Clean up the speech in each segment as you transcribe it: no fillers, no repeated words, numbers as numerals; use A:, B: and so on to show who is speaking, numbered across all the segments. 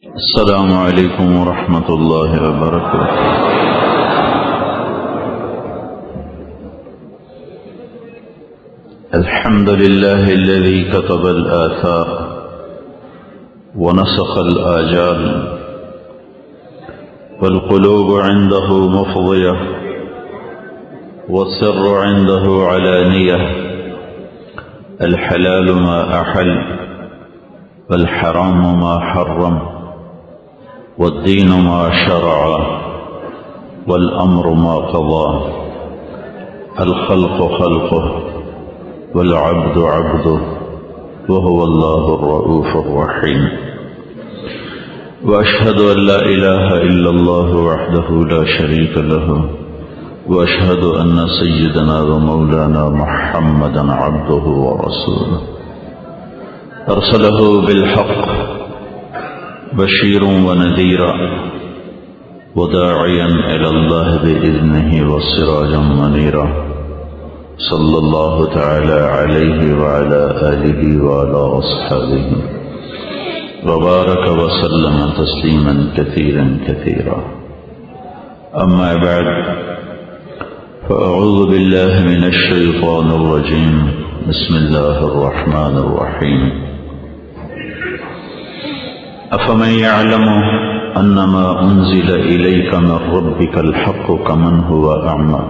A: السلام عليكم ورحمة الله وبركاته. الحمد لله الذي كتب الآثار ونسخ الآجال والقلوب عنده مفضية والسر عنده علانية. الحلال ما أحل والحرام ما حرم والدين ما شرع والأمر ما قضى. الخلق خلقه والعبد عبده وهو الله الرؤوف الرحيم. وأشهد أن لا إله إلا الله وحده لا شريك له وأشهد أن سيدنا ومولانا محمدا عبده ورسوله أرسله بالحق بشيرا ونذيرا وداعيا إلى الله بإذنه وسراجا منيرا. صلى الله تعالى عليه وعلى آله وعلى أصحابه وبارك وسلم تسليما كثيرا كثيرا. أما بعد، فأعوذ بالله من الشيطان الرجيم. بسم الله الرحمن الرحيم. أفمن يعلم أنما أنزل إليك من ربك الحق كمن هو أعمى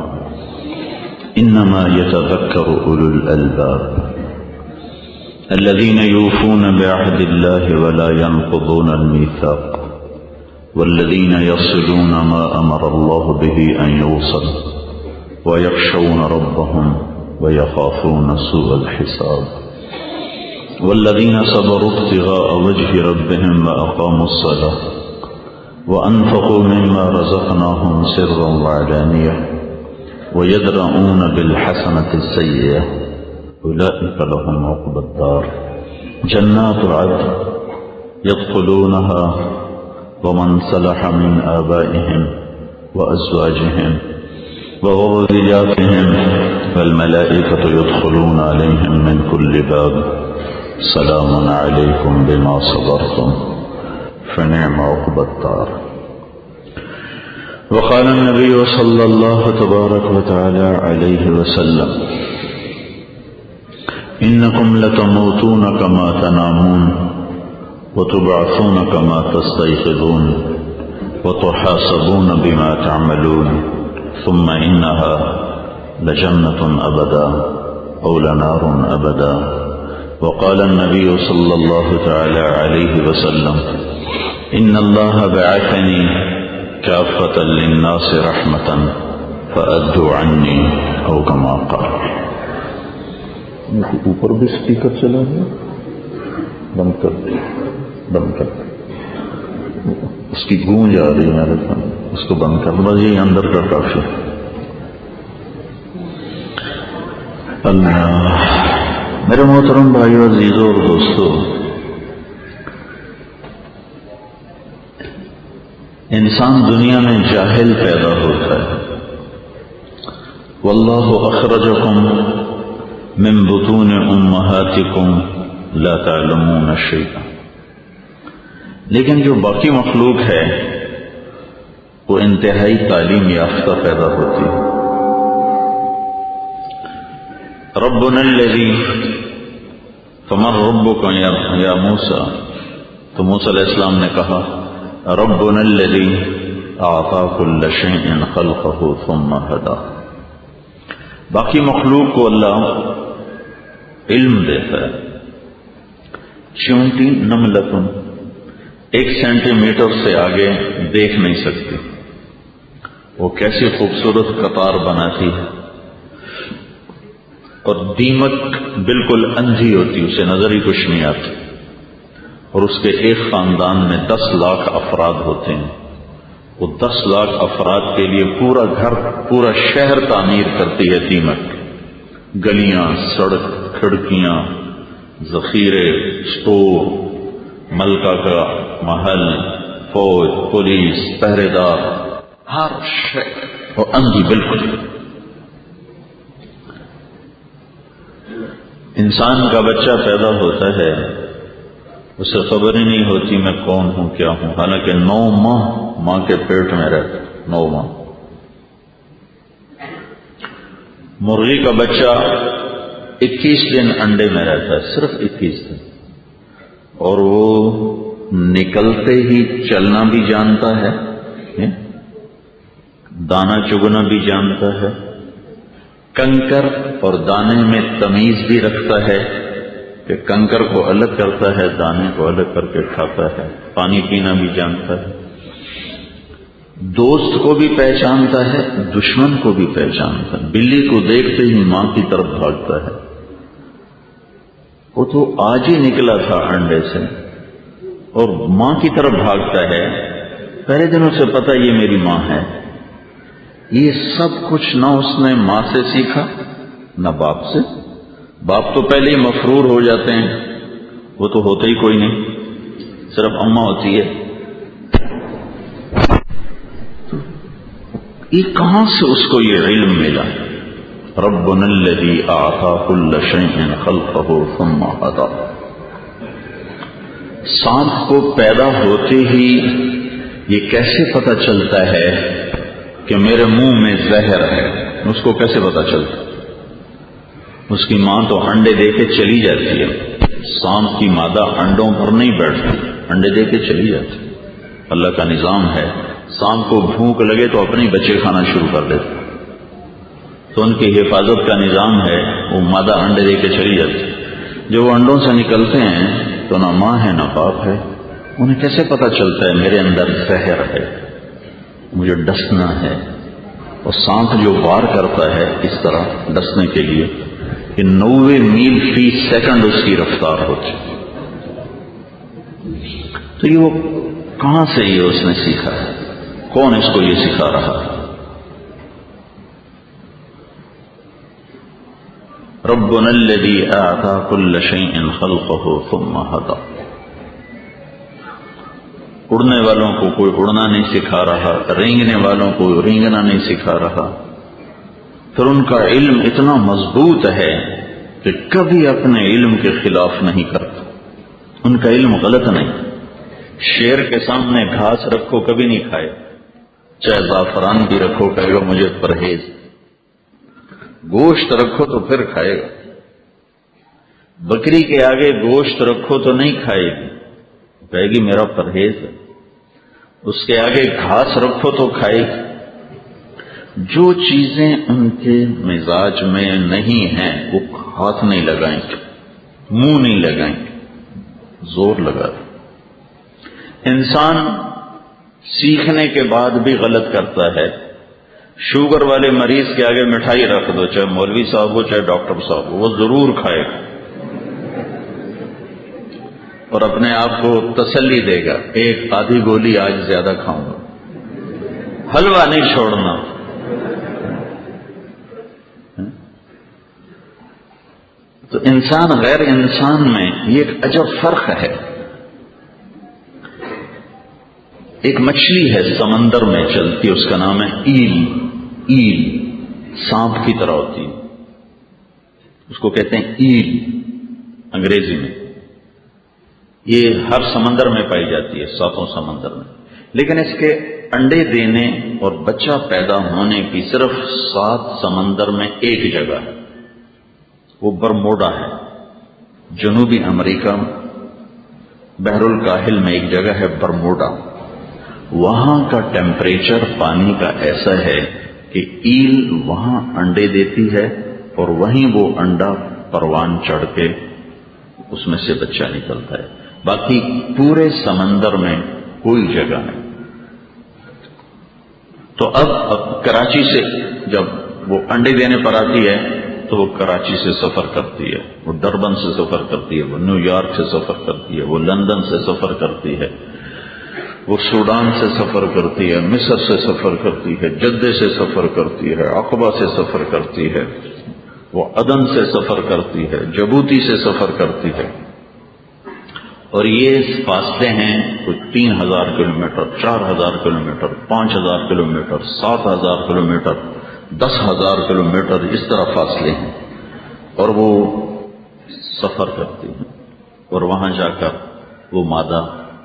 A: إنما يتذكر أولو الألباب الذين يوفون بعهد الله ولا ينقضون الميثاق والذين يصلون ما أمر الله به أن يوصل ويخشون ربهم ويخافون سوء الحساب والذين صبروا ابتغاء وجه ربهم وأقاموا الصلاة وأنفقوا مما رزقناهم سرا وعلانية ويدرؤون بالحسنة السيئة أولئك لهم عقبى الدار جنات عدن يدخلونها ومن صلح من آبائهم وأزواجهم وذرياتهم والملائكة يدخلون عليهم من كل باب سلام عليكم بما صبرتم فنعم عقبى الدار. وقال النبي صلى الله تبارك وتعالى عليه وسلم: إنكم لتموتون كما تنامون وتبعثون كما تستيقظون وتحاسبون بما تعملون ثم إنها لجنة أبدا أو لنار أبدا. وقال النبي صلى الله تعالى عليه وسلم: إن الله بعثني كافة للناس رحمة فأدوا عني أو كما قال.
B: اوپر بھی اسپیکر چلا ہے، بند کر
A: اس کی گونج آ رہی ہے میرے سامنے، اس کو بند کر بس، یہ اندر کا کافی. اللہ. میرے محترم بھائیو، عزیزوں اور دوستو، انسان دنیا میں جاہل پیدا ہوتا ہے. واللہ اخرجکم من بطون امہاتکم لا تعلمون شیئا. لیکن جو باقی مخلوق ہے وہ انتہائی تعلیم یافتہ پیدا ہوتی ہے. ربنا الذی، فمن ربک یا موسیٰ، تو موسیٰ علیہ السلام نے کہا ربنا الذی اعطا کل شیء خلقہ ثم ہدی. باقی مخلوق کو اللہ علم دیتا ہے. چیونٹی نملتن 1 سینٹی میٹر سے آگے دیکھ نہیں سکتی، وہ کیسی خوبصورت قطار بناتی ہے. اور دیمک بالکل اندھی ہوتی، اسے نظر ہی کچھ نہیں آتی. اور اس کے ایک خاندان میں 10 لاکھ افراد ہوتے ہیں. وہ 10 لاکھ افراد کے لیے پورا گھر، پورا شہر تعمیر کرتی ہے دیمک. گلیاں، سڑک، کھڑکیاں، ذخیرے، اسٹور، ملکہ کا محل، فوج، پولیس، پہرے دار، ہر شے. اور اندھی بالکل. انسان کا بچہ پیدا ہوتا ہے اسے خبر ہی نہیں ہوتی میں کون ہوں کیا ہوں، حالانکہ 9 ماہ ماں کے پیٹ میں رہتا، 9 ماہ۔ مرغی کا بچہ 21 دن انڈے میں رہتا ہے، صرف 21 دن، اور وہ نکلتے ہی چلنا بھی جانتا ہے، دانا چگنا بھی جانتا ہے، کنکر اور دانے میں تمیز بھی رکھتا ہے کہ کنکر کو الگ کرتا ہے، دانے کو الگ کر کے کھاتا ہے، پانی پینا بھی جانتا ہے، دوست کو بھی پہچانتا ہے، دشمن کو بھی پہچانتا ہے، بلی کو دیکھتے ہی ماں کی طرف بھاگتا ہے۔ وہ تو آج ہی نکلا تھا انڈے سے اور ماں کی طرف بھاگتا ہے، پہلے دن اسے پتا یہ میری ماں ہے۔ یہ سب کچھ نہ اس نے ماں سے سیکھا نہ باپ سے، باپ تو پہلے ہی مفرور ہو جاتے ہیں، وہ تو ہوتا ہی کوئی نہیں، صرف اماں ہوتی ہے۔ یہ کہاں سے اس کو یہ علم ملا؟ ربنا الذی اعطى كل شيء خلقه ثم هدى۔ سانپ کو پیدا ہوتے ہی یہ کیسے پتہ چلتا ہے کہ میرے منہ میں زہر ہے؟ اس کو کیسے پتہ چلتا؟ اس کی ماں تو انڈے دے کے چلی جاتی ہے، سانپ کی مادہ انڈوں پر نہیں بیٹھتی، انڈے دے کے چلی جاتی۔ اللہ کا نظام ہے، سانپ کو بھوک لگے تو اپنے بچے کھانا شروع کر دیتے، تو ان کی حفاظت کا نظام ہے، وہ مادہ انڈے دے کے چلی جاتی۔ جب وہ انڈوں سے نکلتے ہیں تو نہ ماں ہے نہ باپ ہے، انہیں کیسے پتہ چلتا ہے میرے اندر زہر ہے، مجھے ڈسنا ہے؟ اور سانپ جو وار کرتا ہے اس طرح ڈسنے کے لیے کہ 90 میل فی سیکنڈ اس کی رفتار ہوتی، تو یہ وہ کہاں سے یہ اس نے سیکھا ہے؟ کون اس کو یہ سکھا رہا ہے؟ ربنا الذی اعطى كل شيء خلقه ثم هدى۔ اڑنے والوں کو کوئی اڑنا نہیں سکھا رہا، رینگنے والوں کو رینگنا نہیں سکھا رہا، پھر ان کا علم اتنا مضبوط ہے کہ کبھی اپنے علم کے خلاف نہیں کرتا، ان کا علم غلط نہیں۔ شیر کے سامنے گھاس رکھو کبھی نہیں کھائے، چاہے زعفران بھی رکھو کہے گا مجھے پرہیز، گوشت رکھو تو پھر کھائے گا، بکری کے آگے گوشت رکھو تو نہیں کھائے گی، کہے گی میرا پرہیز ہے، اس کے آگے گھاس رکھو تو کھائے گی۔ جو چیزیں ان کے مزاج میں نہیں ہیں وہ ہاتھ نہیں لگائیں گے، منہ نہیں لگائیں گے، زور لگا دیں۔ انسان سیکھنے کے بعد بھی غلط کرتا ہے۔ شوگر والے مریض کے آگے مٹھائی رکھ دو، چاہے مولوی صاحب ہو چاہے ڈاکٹر صاحب ہو، وہ ضرور کھائے گا اور اپنے آپ کو تسلی دے گا، ایک آدھی گولی آج زیادہ کھاؤں گا، حلوہ نہیں چھوڑنا۔ تو انسان غیر انسان میں یہ ایک عجب فرق ہے۔ ایک مچھلی ہے سمندر میں چلتی، اس کا نام ہے ایل، ایل سانپ کی طرح ہوتی ہے، اس کو کہتے ہیں ایل انگریزی میں۔ یہ ہر سمندر میں پائی جاتی ہے، 7 سمندر میں، لیکن اس کے انڈے دینے اور بچہ پیدا ہونے کی صرف 7 سمندر میں ایک جگہ ہے، وہ برموڈا ہے، جنوبی امریکہ میں بحر الکاہل میں ایک جگہ ہے برموڈا۔ وہاں کا ٹیمپریچر پانی کا ایسا ہے کہ ایل وہاں انڈے دیتی ہے اور وہیں وہ انڈا پروان چڑھ کے اس میں سے بچہ نکلتا ہے، باقی پورے سمندر میں کوئی جگہ نہیں۔ تو اب کراچی سے جب وہ انڈے دینے پر آتی ہے تو وہ کراچی سے سفر کرتی ہے، وہ ڈربن سے سفر کرتی ہے، وہ نیو یارک سے سفر کرتی ہے، وہ لندن سے سفر کرتی ہے، وہ سوڈان سے سفر کرتی ہے، مصر سے سفر کرتی ہے، جدے سے سفر کرتی ہے، عقبہ سے سفر کرتی ہے، وہ عدن سے سفر کرتی ہے، جبوتی سے سفر کرتی ہے، اور یہ فاصلے ہیں کوئی 3000 kilometre, 4000 kilometre, 5000 kilometre, 7000 kilometre, 10,000 kilometre, اس طرح فاصلے ہیں، اور وہ سفر کرتی ہیں اور وہاں جا کر وہ مادہ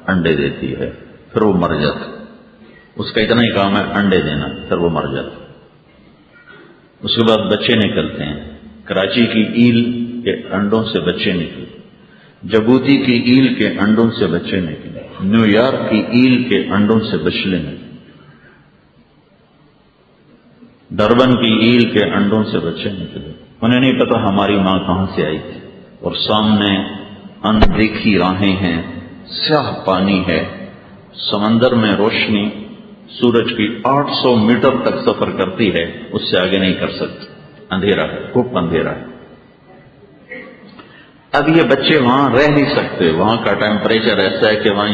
A: انڈے دیتی ہے، پھر وہ مر جاتا، اس کا اتنا ہی کام ہے انڈے دینا، پھر وہ مر جاتا۔ اس کے بعد بچے نکلتے ہیں، کراچی کی ایل کے انڈوں سے بچے نکلے، جبوتی کی ایل کے انڈوں سے بچے نکلے، نیو یارک کی ایل کے انڈوں سے بچلے نکلے، ڈربن کی ایل کے انڈوں سے بچے نکلے۔ انہیں نہیں پتا ہماری ماں کہاں سے آئی تھی، اور سامنے اندیکھی راہیں ہیں، سیاہ پانی ہے، سمندر میں روشنی سورج کی 800 میٹر تک سفر کرتی ہے، اس سے آگے نہیں کر سکتی، اندھیرا ہے، خوب اندھیرا ہے۔ اب یہ بچے وہاں رہ نہیں سکتے، وہاں کا ٹیمپریچر ایسا ہے کہ وہاں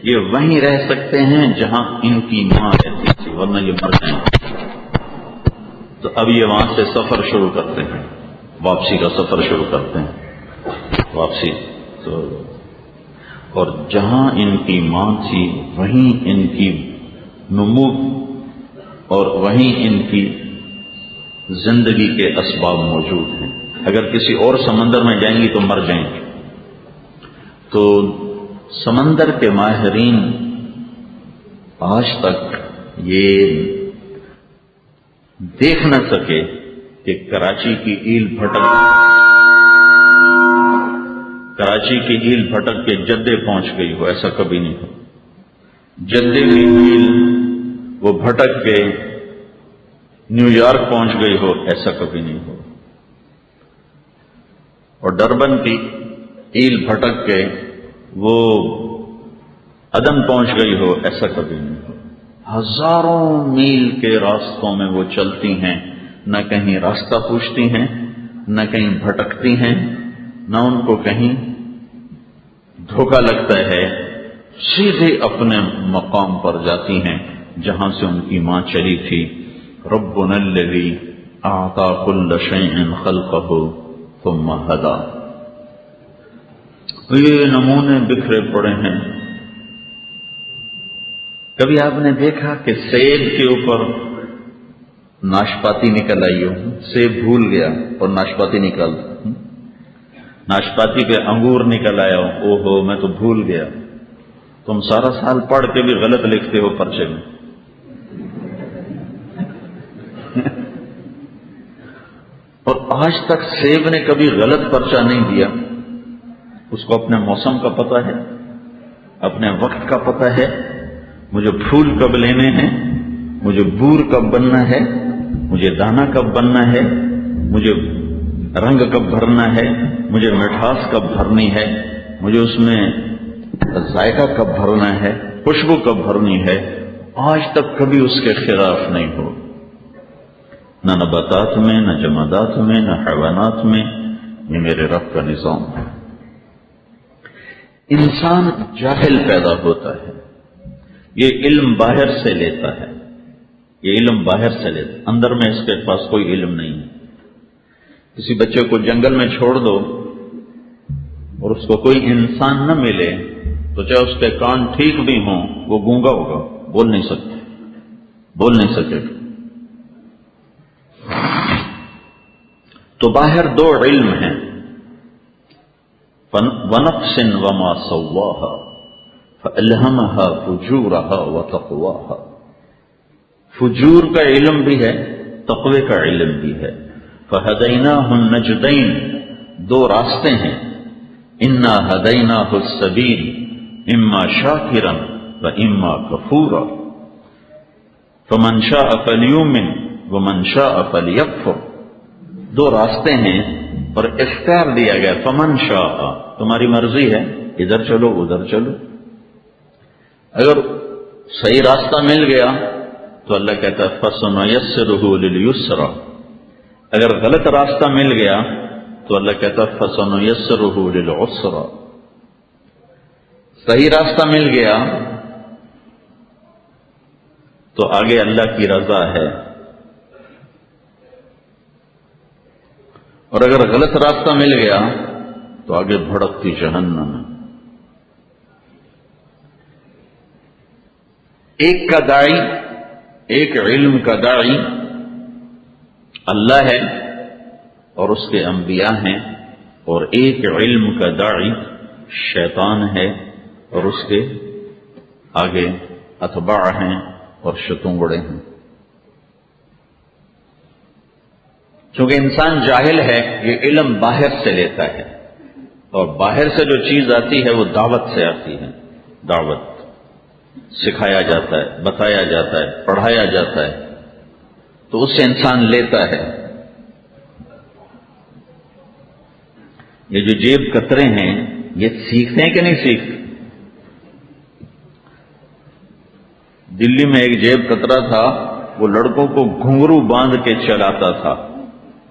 A: یہ وہیں رہ سکتے ہیں جہاں ان کی ماں رہتی تھی، ورنہ یہ مر جائیں گے۔ تو اب یہ وہاں سے سفر شروع کرتے ہیں، واپسی کا سفر شروع کرتے ہیں، واپسی تو، اور جہاں ان کی ماں تھی وہیں ان کی نمو اور وہیں ان کی زندگی کے اسباب موجود ہیں۔ اگر کسی اور سمندر میں جائیں گی تو مر جائیں گے۔ تو سمندر کے ماہرین آج تک یہ دیکھ نہ سکے کہ کراچی کی ایل بھٹک کے جدے پہنچ گئی ہو، ایسا کبھی نہیں ہو۔ جدے کی ایل وہ بھٹک کے نیو یارک پہنچ گئی ہو، ایسا کبھی نہیں ہو۔ اور ڈربن کی ایل بھٹک کے وہ عدن پہنچ گئی ہو، ایسا کبھی نہیں ہو۔ ہزاروں میل کے راستوں میں وہ چلتی ہیں، نہ کہیں راستہ پوچھتی ہیں، نہ کہیں بھٹکتی ہیں، نہ ان کو کہیں دھوکہ لگتا ہے، سیدھے اپنے مقام پر جاتی ہیں جہاں سے ان کی ماں چلی تھی۔ ربنا الذی اعطى كل شيء خلقه ثم هدى۔ یہ نمونے بکھرے پڑے ہیں۔ کبھی آپ نے دیکھا کہ سیب کے اوپر ناشپاتی نکل آئی ہو، سیب بھول گیا اور ناشپاتی نکل، ناشپاتی پہ انگور نکل آیا ہو، او ہو میں تو بھول گیا۔ تم سارا سال پڑھ کے بھی غلط لکھتے ہو پرچے میں۔ اور آج تک سیب نے کبھی غلط پرچہ نہیں دیا، اس کو اپنے موسم کا پتہ ہے، اپنے وقت کا پتہ ہے، مجھے پھول کب لینے ہیں، مجھے بور کب بننا ہے، مجھے دانہ کب بننا ہے، مجھے رنگ کب بھرنا ہے، مجھے مٹھاس کب بھرنی ہے، مجھے اس میں ذائقہ کب بھرنا ہے، خوشبو کب بھرنی ہے۔ آج تک کبھی اس کے خلاف نہیں ہو، نہ نباتات میں، نہ جمادات میں، نہ حیوانات میں۔ یہ میرے رب کا نظام ہے۔ انسان جاہل پیدا ہوتا ہے، یہ علم باہر سے لیتا ہے، یہ علم باہر سے لیتا ہے، اندر میں اس کے پاس کوئی علم نہیں ہے۔ کسی بچے کو جنگل میں چھوڑ دو اور اس کو کوئی انسان نہ ملے تو چاہے اس کے کان ٹھیک بھی ہوں وہ گونگا ہوگا، بول نہیں سکے۔ تو باہر دو علم ہیں، وَنَفْسٍ وَمَا سَوَّاهَا فَأَلْهَمَهَا فُجُورَهَا وَتَقْوَاهَا۔ فجور کا علم بھی ہے، تقوی کا علم بھی ہے۔ فَهَدَيْنَاهُ النَّجْدَيْنِ، دو راستے ہیں، إِنَّا هَدَيْنَاهُ السَّبِيلَ إِمَّا شَاكِرًا وَإِمَّا كَفُورًا فَمَنْ شَاءَ فَلْيُؤْمِنْ وَمَنْ شَاءَ فَلْيَكْفُرْ۔ دو راستے ہیں اور اختیار دیا گیا، فمن شاء، تمہاری مرضی ہے، ادھر چلو ادھر چلو۔ اگر صحیح راستہ مل گیا تو اللہ کہتا ہے فَسَنُيَسِّرُهُ لِلْيُسْرَى، اگر غلط راستہ مل گیا تو اللہ کہتا ہے فَسَنُيَسِّرُهُ لِلْعُسْرَى۔ صحیح راستہ مل گیا تو آگے اللہ کی رضا ہے، اور اگر غلط راستہ مل گیا تو آگے بھڑکتی جہنم ہے۔ ایک کا داعی، ایک علم کا داعی اللہ ہے اور اس کے انبیاء ہیں، اور ایک علم کا داعی شیطان ہے اور اس کے آگے اتباع ہیں اور شتونگڑے ہیں. چونکہ انسان جاہل ہے، یہ علم باہر سے لیتا ہے، اور باہر سے جو چیز آتی ہے وہ دعوت سے آتی ہے. دعوت سکھایا جاتا ہے، بتایا جاتا ہے، پڑھایا جاتا ہے، تو اس سے انسان لیتا ہے. یہ جو جیب کترے ہیں یہ سیکھتے ہیں کہ نہیں سیکھتے؟ دلی میں ایک جیب کترا تھا، وہ لڑکوں کو گھنگرو باندھ کے چلاتا تھا.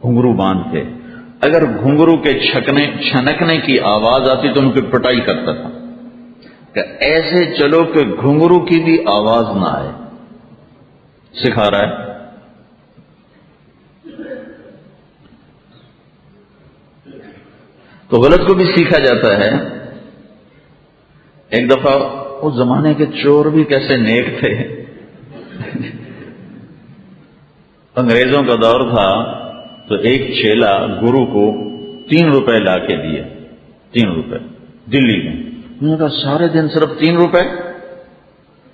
A: گھنگرو باندھ کے اگر گھنگرو کے چھنکنے کی آواز آتی تو ان کی پٹائی کرتا تھا کہ ایسے چلو کہ گھنگرو کی بھی آواز نہ آئے. سکھا رہا ہے. تو غلط کو بھی سیکھا جاتا ہے. ایک دفعہ اس زمانے کے چور بھی کیسے نیک تھے. انگریزوں کا دور تھا تو ایک چیلا گرو کو 3 روپے لا کے دیے. 3 روپے دلی میں. انہوں نے کہا سارے دن صرف 3 روپے؟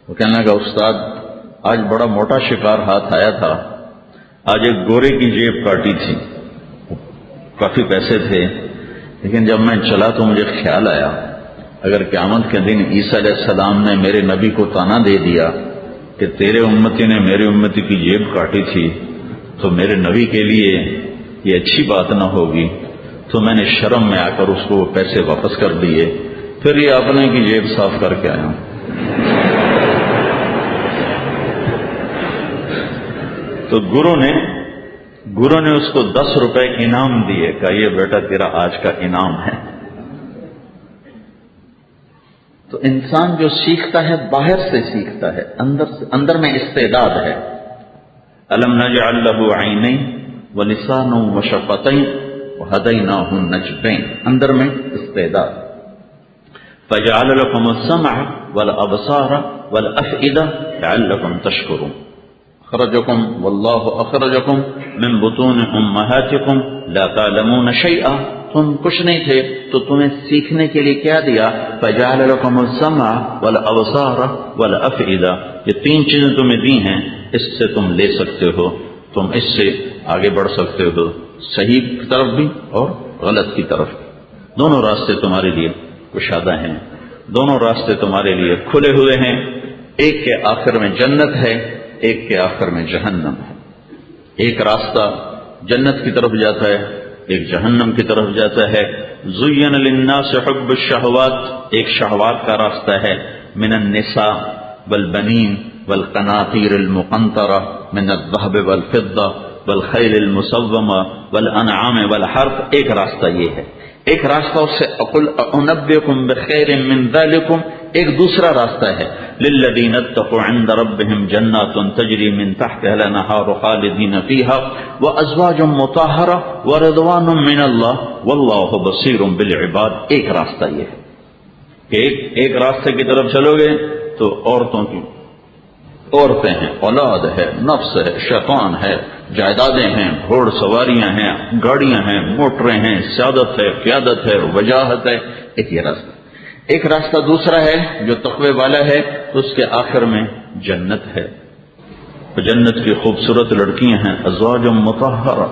A: وہ کہنے لگا استاد آج بڑا موٹا شکار ہاتھ آیا تھا، آج ایک گورے کی جیب کاٹی تھی، کافی پیسے تھے، لیکن جب میں چلا تو مجھے خیال آیا اگر قیامت کے دن عیسیٰ علیہ السلام نے میرے نبی کو طعنہ دے دیا کہ تیرے امتی نے میرے امتی کی جیب کاٹی تھی تو میرے نبی کے لیے یہ اچھی بات نہ ہوگی، تو میں نے شرم میں آ کر اس کو وہ پیسے واپس کر دیے، پھر یہ اپنے کی جیب صاف کر کے آیا ہوں. تو گرو نے اس کو 10 روپے انعام دیے، کہا یہ بیٹا تیرا آج کا انعام ہے. تو انسان جو سیکھتا ہے باہر سے سیکھتا ہے، اندر میں استعداد ہے. الم نجعل له عینین ولسانا وشفتین وہدیناہ النجدین. اندر میں استعداد. فجعل لكم السمع والابصار والافئدہ لعلكم تشکرون. اخرجکم واللہ اخرجکم من بطون امہاتکم لا تعلمون شیئا. تم کچھ نہیں تھے تو تمہیں سیکھنے کے لیے کیا دیا؟ فجعل لكم السمع والابصار والافئدہ. یہ 3 چیزیں تمہیں دی ہیں، اس سے تم لے سکتے ہو، تم اس سے آگے بڑھ سکتے ہو، صحیح کی طرف بھی اور غلط کی طرف بھی. دونوں راستے تمہارے لیے کشادہ ہیں، دونوں راستے تمہارے لیے کھلے ہوئے ہیں. ایک کے آخر میں جنت ہے، ایک کے آخر میں جہنم ہے. ایک راستہ جنت کی طرف جاتا ہے، ایک جہنم کی طرف جاتا ہے. زین للناس حب الشہوات، ایک شہوات کا راستہ ہے. من النساء والبنین والقناطیر المقنطرہ من الذهب والفضہ والخیل المسومہ والانعام والحرث. ایک راستہ یہ ہے. ایک راستہ اس سے اقول انبئکم بخیر من ذلکم. ایک دوسرا راستہ ہے للذین اتقوا عند ربهم جنات تجری من تحتها الانہار خالدین فیہا وازواج مطہرہ ورضوان من اللہ واللہ بصیر بالعباد. ایک راستہ یہ ہے کہ ایک راستے کی طرف چلو گے تو عورتیں ہیں، اولاد ہے، نفس ہے، شیطان ہے، جائیدادیں ہیں، گھوڑ سواریاں ہیں، گاڑیاں ہیں، موٹریں ہیں، سیادت ہے، قیادت ہے، وجاہت ہے. ایک یہ راستہ. ایک راستہ دوسرا ہے جو تقوی والا ہے، تو اس کے آخر میں جنت ہے. تو جنت کی خوبصورت لڑکیاں ہیں، ازواج مطہرہ.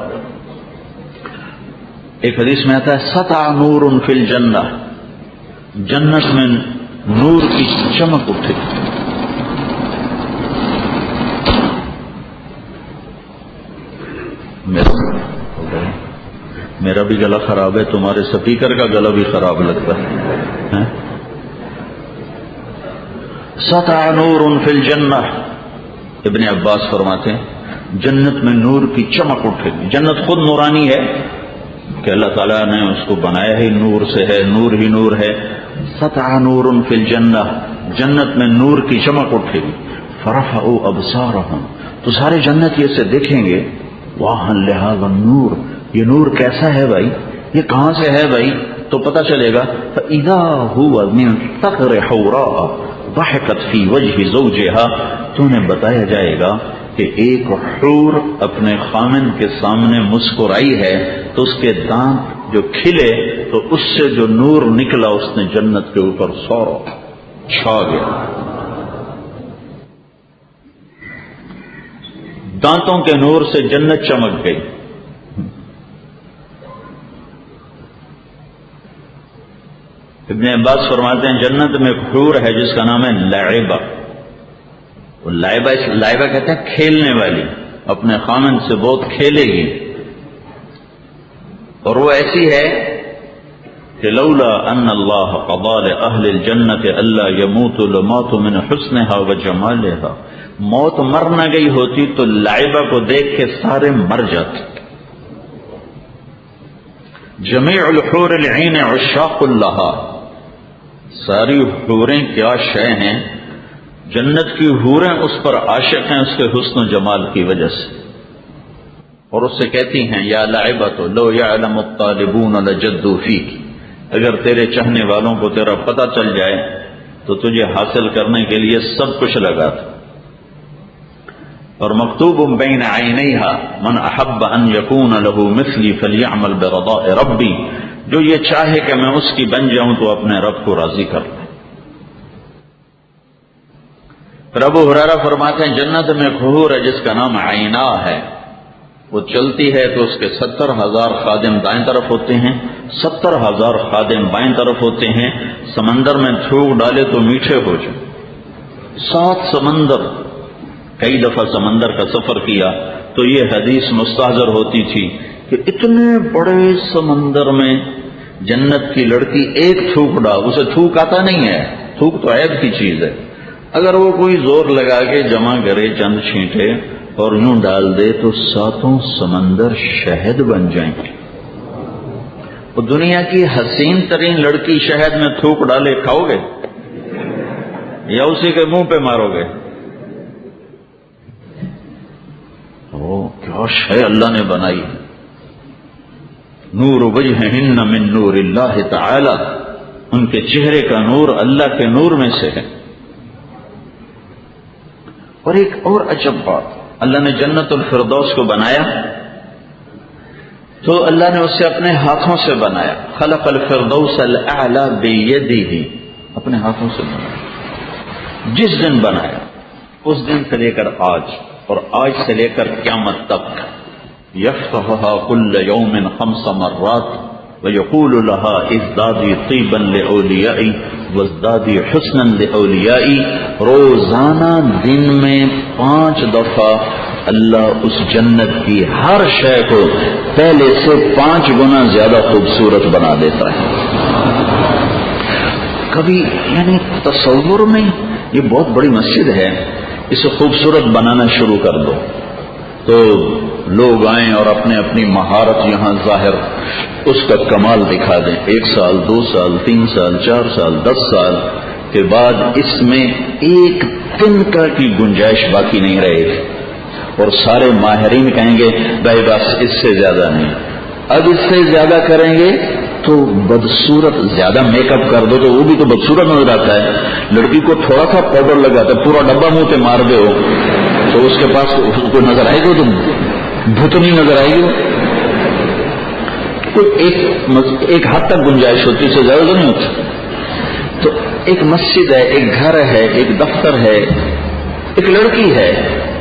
A: ایک حدیث میں آتا ہے سطع نور فی الجنہ، جنت میں نور کی چمک اٹھے. میرا بھی گلا خراب ہے، تمہارے سپیکر کا گلا بھی خراب لگتا ہے. سطع نور فی الجنہ. ابن عباس فرماتے ہیں جنت میں نور کی چمک اٹھے گی. جنت خود نورانی ہے کہ اللہ تعالیٰ نے اس کو بنایا ہی نور سے ہے، نور ہی نور ہے. سطع نور فی الجنہ، جنت میں نور کی چمک اٹھے گی. فرفعوا ابصارهم، تو سارے جنت یہ سے دیکھیں گے واہ لہذا النور، یہ نور کیسا ہے بھائی، یہ کہاں سے ہے بھائی؟ تو پتہ چلے گا. فَإِذَا هُوَ مِن ثَقْرِ حَوْرَاءَ ضَحِكَتْ فِي وَجْهِ زَوْجِهَا. تو انہیں بتایا جائے گا کہ ایک حور اپنے خامن کے سامنے مسکرائی ہے تو اس کے دانت جو کھلے تو اس سے جو نور نکلا اس نے جنت کے اوپر سورا. چھا گیا. دانتوں کے نور سے جنت چمک گئی. ابن عباس فرماتے ہیں جنت میں ایک حور ہے جس کا نام ہے لعبہ. لعبہ کہتے ہیں کھیلنے والی، اپنے خامن سے بہت کھیلے گی، اور وہ ایسی ہے کہ لولا ان اللہ قضى لأهل الجنة الا يموتوا لماتوا من حسنها وجمالها. موت مر نہ گئی ہوتی تو لعبہ کو دیکھ کے سارے مر جاتے. جميع الحور العين عشاق لها. ساری حوریں کیا شے ہیں، جنت کی حوریں اس پر عاشق ہیں اس کے حسن و جمال کی وجہ سے، اور اس سے کہتی ہیں یا لعبۃ لو یعلم الطالبون لجدوا فیک. اگر تیرے چاہنے والوں کو تیرا پتہ چل جائے تو تجھے حاصل کرنے کے لیے سب کچھ لگا تھا. اور مکتوب بین عینیہا من احب ان یکون له مثلی فلیعمل برضاء ربی. جو یہ چاہے کہ میں اس کی بن جاؤں تو اپنے رب کو راضی کر لے. پھر ابو ہریرہ فرماتے ہیں جنت میں ایک حور ہے جس کا نام عینا ہے. وہ چلتی ہے تو اس کے 70,000 خادم دائیں طرف ہوتے ہیں، 70,000 خادم بائیں طرف ہوتے ہیں. سمندر میں تھوک ڈالے تو میٹھے ہو جائیں. 7 سمندر. کئی دفعہ سمندر کا سفر کیا تو یہ حدیث مستحضر ہوتی تھی کہ اتنے بڑے سمندر میں جنت کی لڑکی ایک تھوک ڈال، اسے تھوک آتا نہیں ہے، تھوک تو عیب کی چیز ہے. اگر وہ کوئی زور لگا کے جمع کرے چند چھینٹے اور یوں ڈال دے تو 7 سمندر شہد بن جائیں گے. وہ دنیا کی حسین ترین لڑکی شہد میں تھوک ڈالے کھاؤ گے یا اسی کے منہ پہ مارو گے؟ کیا شے اللہ نے بنائی. نور وجہہن من نور اللہ تعالی. ان کے چہرے کا نور اللہ کے نور میں سے ہے. اور ایک اور عجب بات، اللہ نے جنت الفردوس کو بنایا تو اللہ نے اسے اپنے ہاتھوں سے بنایا. خلق الفردوس الاعلی بیدہ. اپنے ہاتھوں سے بنایا. جس دن بنایا اس دن سے لے کر آج، اور آج سے لے کر قیامت تک، یفتحها کل یوم 5 مرات ویقول لها ازدادی طیبا لاولیائی وازدادی حسنا لاولیائی. روزانہ دن میں 5 دفعہ اللہ اس جنت کی ہر شے کو پہلے سے 5 گنا زیادہ خوبصورت بنا دیتا ہے. کبھی یعنی تصور میں یہ بہت بڑی مسجد ہے، اسے خوبصورت بنانا شروع کر دو تو لوگ آئیں اور اپنے اپنی مہارت یہاں ظاہر اس کا کمال دکھا دیں. 1 سال 2 سال 3 سال 4 سال 10 سال کے بعد اس میں ایک تنکا کی گنجائش باقی نہیں رہے گی، اور سارے ماہرین کہیں گے بھائی بس اس سے زیادہ نہیں. اب اس سے زیادہ کریں گے تو بدصورت، زیادہ میک اپ کر دو تو وہ بھی تو بدصورت نظر آتا ہے. لڑکی کو تھوڑا سا پاؤڈر لگاتا ہے، پورا ڈبہ منہ پہ مار دے ہو تو اس کے پاس کو نظر آئے گی، تو بھتنی نظر آئے گی. کوئی ایک حد تک گنجائش ہوتی ہے، اس سے زیادہ تو نہیں ہوتی. تو ایک مسجد ہے، ایک گھر ہے، ایک دفتر ہے، ایک لڑکی ہے،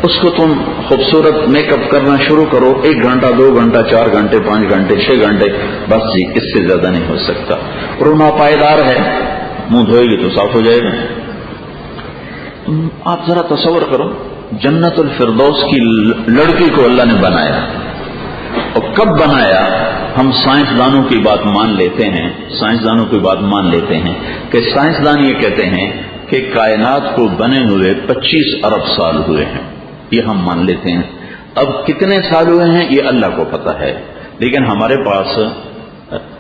A: اس کو تم خوبصورت میک اپ کرنا شروع کرو. 1 گھنٹہ 2 گھنٹہ 4 گھنٹے 5 گھنٹے 6 گھنٹے، بس جی اس سے زیادہ نہیں ہو سکتا. اور وہ ناپائیدار ہے، منہ دھوئے گی تو صاف ہو جائے گا. آپ ذرا تصور کرو، جنت الفردوس کی لڑکی کو اللہ نے بنایا. اور کب بنایا؟ ہم سائنسدانوں کی بات مان لیتے ہیں، سائنسدانوں کی بات مان لیتے ہیں کہ سائنسدان یہ کہتے ہیں کہ کائنات کو بنے ہوئے 25 ارب سال ہوئے ہیں. یہ ہم مان لیتے ہیں. اب کتنے سال ہوئے ہیں یہ اللہ کو پتہ ہے، لیکن ہمارے پاس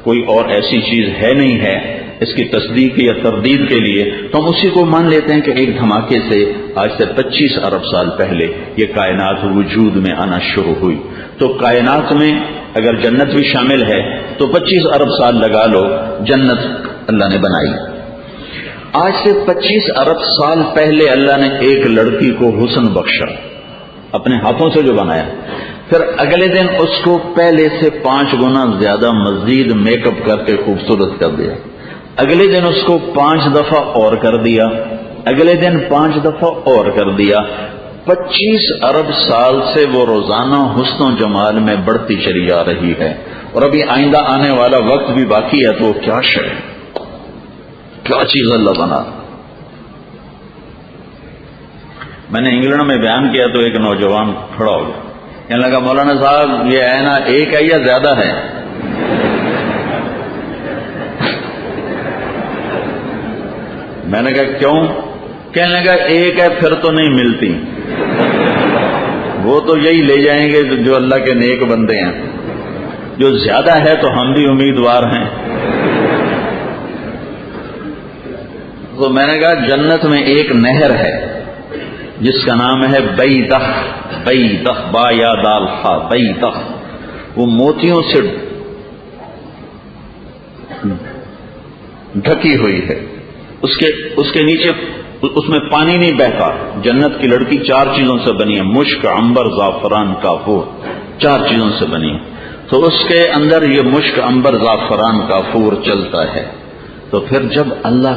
A: کوئی اور ایسی چیز ہے نہیں ہے اس کی تصدیق یا تردید کے لیے، تو ہم اسی کو مان لیتے ہیں کہ ایک دھماکے سے آج سے 25 ارب سال پہلے یہ کائنات وجود میں آنا شروع ہوئی. تو کائنات میں اگر جنت بھی شامل ہے تو 25 ارب سال لگا لو، جنت اللہ نے بنائی. آج سے 25 ارب سال پہلے اللہ نے ایک لڑکی کو حسن بخشا، اپنے ہاتھوں سے جو بنایا. پھر اگلے دن اس کو پہلے سے 5 گنا زیادہ مزید میک اپ کر کے خوبصورت کر دیا. اگلے دن اس کو 5 دفعہ اور کر دیا، اگلے دن 5 دفعہ اور کر دیا. 25 ارب سال سے وہ روزانہ حسن و جمال میں بڑھتی چلی جا رہی ہے، اور ابھی آئندہ آنے والا وقت بھی باقی ہے. تو کیا شے، کیا چیز اللہ بنا. میں نے انگلینڈ میں بیان کیا تو ایک نوجوان کھڑا ہو گیا، کہنے لگا مولانا صاحب یہ ہے نا ایک ہے یا زیادہ ہے؟ میں نے کہا کیوں؟ کہنے لگا ایک ہے پھر تو نہیں ملتی، وہ تو یہی لے جائیں گے جو اللہ کے نیک بندے ہیں، جو زیادہ ہے تو ہم بھی امیدوار ہیں. تو میں نے کہا جنت میں ایک نہر ہے جس کا نام ہے بیدخ، بیدخ با یا دال خا، بیدخ. وہ موتیوں سے ڈھکی ہوئی ہے، اس کے نیچے اس میں پانی نہیں بہتا. جنت کی لڑکی 4 چیزوں سے بنی ہے، مشک، عنبر، زعفران، کافور، 4 چیزوں سے بنی ہے. تو اس کے اندر یہ مشک، عنبر، زعفران، کافور چلتا ہے. تو پھر جب اللہ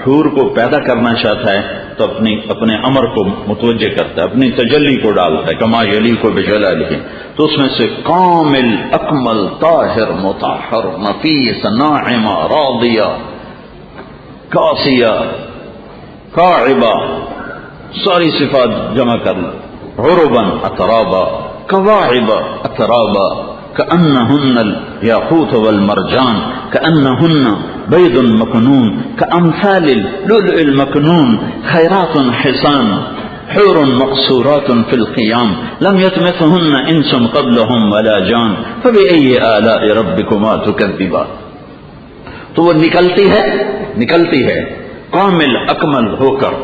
A: حور کو پیدا کرنا چاہتا ہے تو اپنے امر کو متوجہ کرتا ہے، اپنی تجلی کو ڈالتا ہے، کما یلی کو بجلالہ. تو اس میں سے کامل، اکمل، طاہر، مطہر، نفیس، ناعمہ، راضیہ، کاسیہ، کاعبہ، ساری صفات جمع کر لیں. عربا اترابا، کواعب اترابا، کأنہن الیاقوت والمرجان، کأنہن بيض مكنون، كأمثال اللؤلؤ المكنون، خيرات حسان، حور مقصورات في الخيام، لم يطمثهن انس قبلهم ولا جان، فبأي آلاء ربكما تكذبان. تو وہ نکلتی ہے کامل اکمل ہو کر.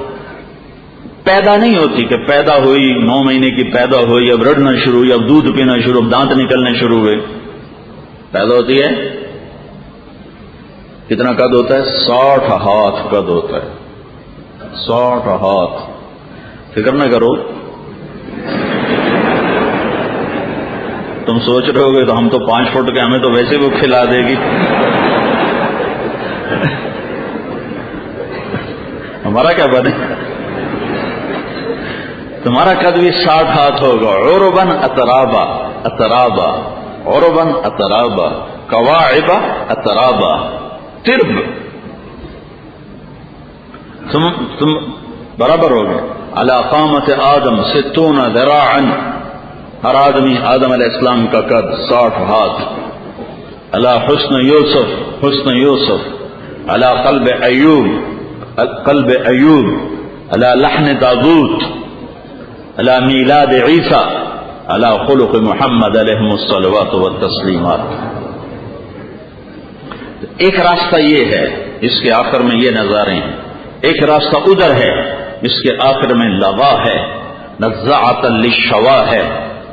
A: پیدا نہیں ہوتی کہ پیدا ہوئی 9 مہینے کی پیدا ہوئی، اب رڑنا شروع ہوئی، اب دودھ پینا شروع، اب دانت نکلنے شروع ہوئے. پیدا ہوتی ہے، کتنا قد ہوتا ہے؟ 60 ہاتھ قد ہوتا ہے، 60 ہاتھ. فکر نہ کرو، تم سوچ رہے ہوگے تو ہم تو 5 فٹ کے، ہمیں تو ویسے وہ کھلا دے گی. ہمارا کیا بنے؟ تمہارا قد بھی 60 ہاتھ ہوگا. عربا اترابا، اترابا، عربا اترابا، کواعب اترابا، ترب. تم برابر ہو گئے. علی قامت آدم 60 ذراعا، ہر آدمی آدم علیہ السلام کا قد 60 ہاتھ. علی حسن یوسف، حسن یوسف. علی قلب ایوب، قلب ایوب. علی لحن داوود. علی میلاد عیسیٰ. علی خلق محمد علیہ الصلوات والتسلیمات. ایک راستہ یہ ہے، اس کے آخر میں یہ نظارے ہیں. ایک راستہ ادھر ہے، اس کے آخر میں لوا ہے، نزاعۃ للشوا ہے،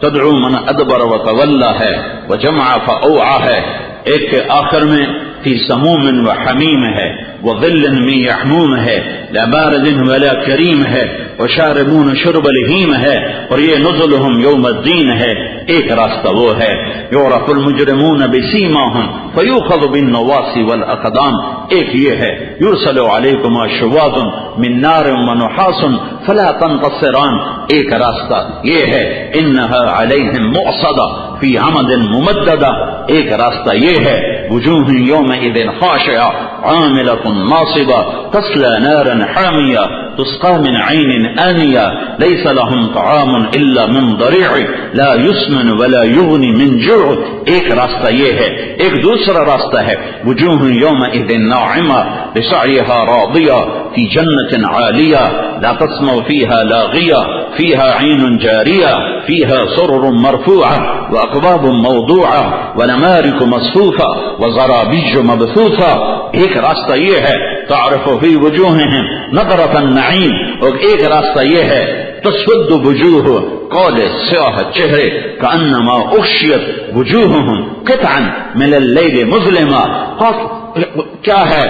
A: تدعو من ادبر وتولى ہے، وجمع فاوعى ہے. ایک کے آخر میں فی سموم وحمیم ہے، وظل من یحموم ہے، لا بارد ولا کریم ہے، وشاربون شرب الہیم ہے، اور یہ نزلہم یوم الدین ہے. ایک راستہ وہ ہے یعرف المجرمون بسیماہم فیؤخذ بالنواصی والاقدام. ایک یہ ہے یرسل علیکما شواظ من نار ونحاس فلا تنتصران. ایک راستہ یہ ہے انہا علیہم مؤصدہ فی عمد ممددہ. ایک راستہ یہ ہے وجوہ یومئذ خاشعہ عاملۃ ناصبہ تصلی نارا حامیہ تسقى من عين آنية ليس لهم طعام إلا من ضريع لا يسمن ولا يغني من جوع. ایک راستہ یہ ہے. ایک دوسرا راستہ ہے وجوہ یومئذ ناعمة لسعيها راضية في جنة عالية لا تسمع فيها لاغية فيها عين جارية فيها سرر مرفوعة وأكواب موضوعة ونمارق مصفوفة وزرابيج مبثوثة. ایک راستہ یہ ہے تعرف فی وجوہہم نظرۃ النعیم. اور ایک راستہ یہ ہے تسود وجوہ قول سیاہ چہرے کانما اغشیت وجوہہم قطعا من اللیل مظلمہ. کیا ہے؟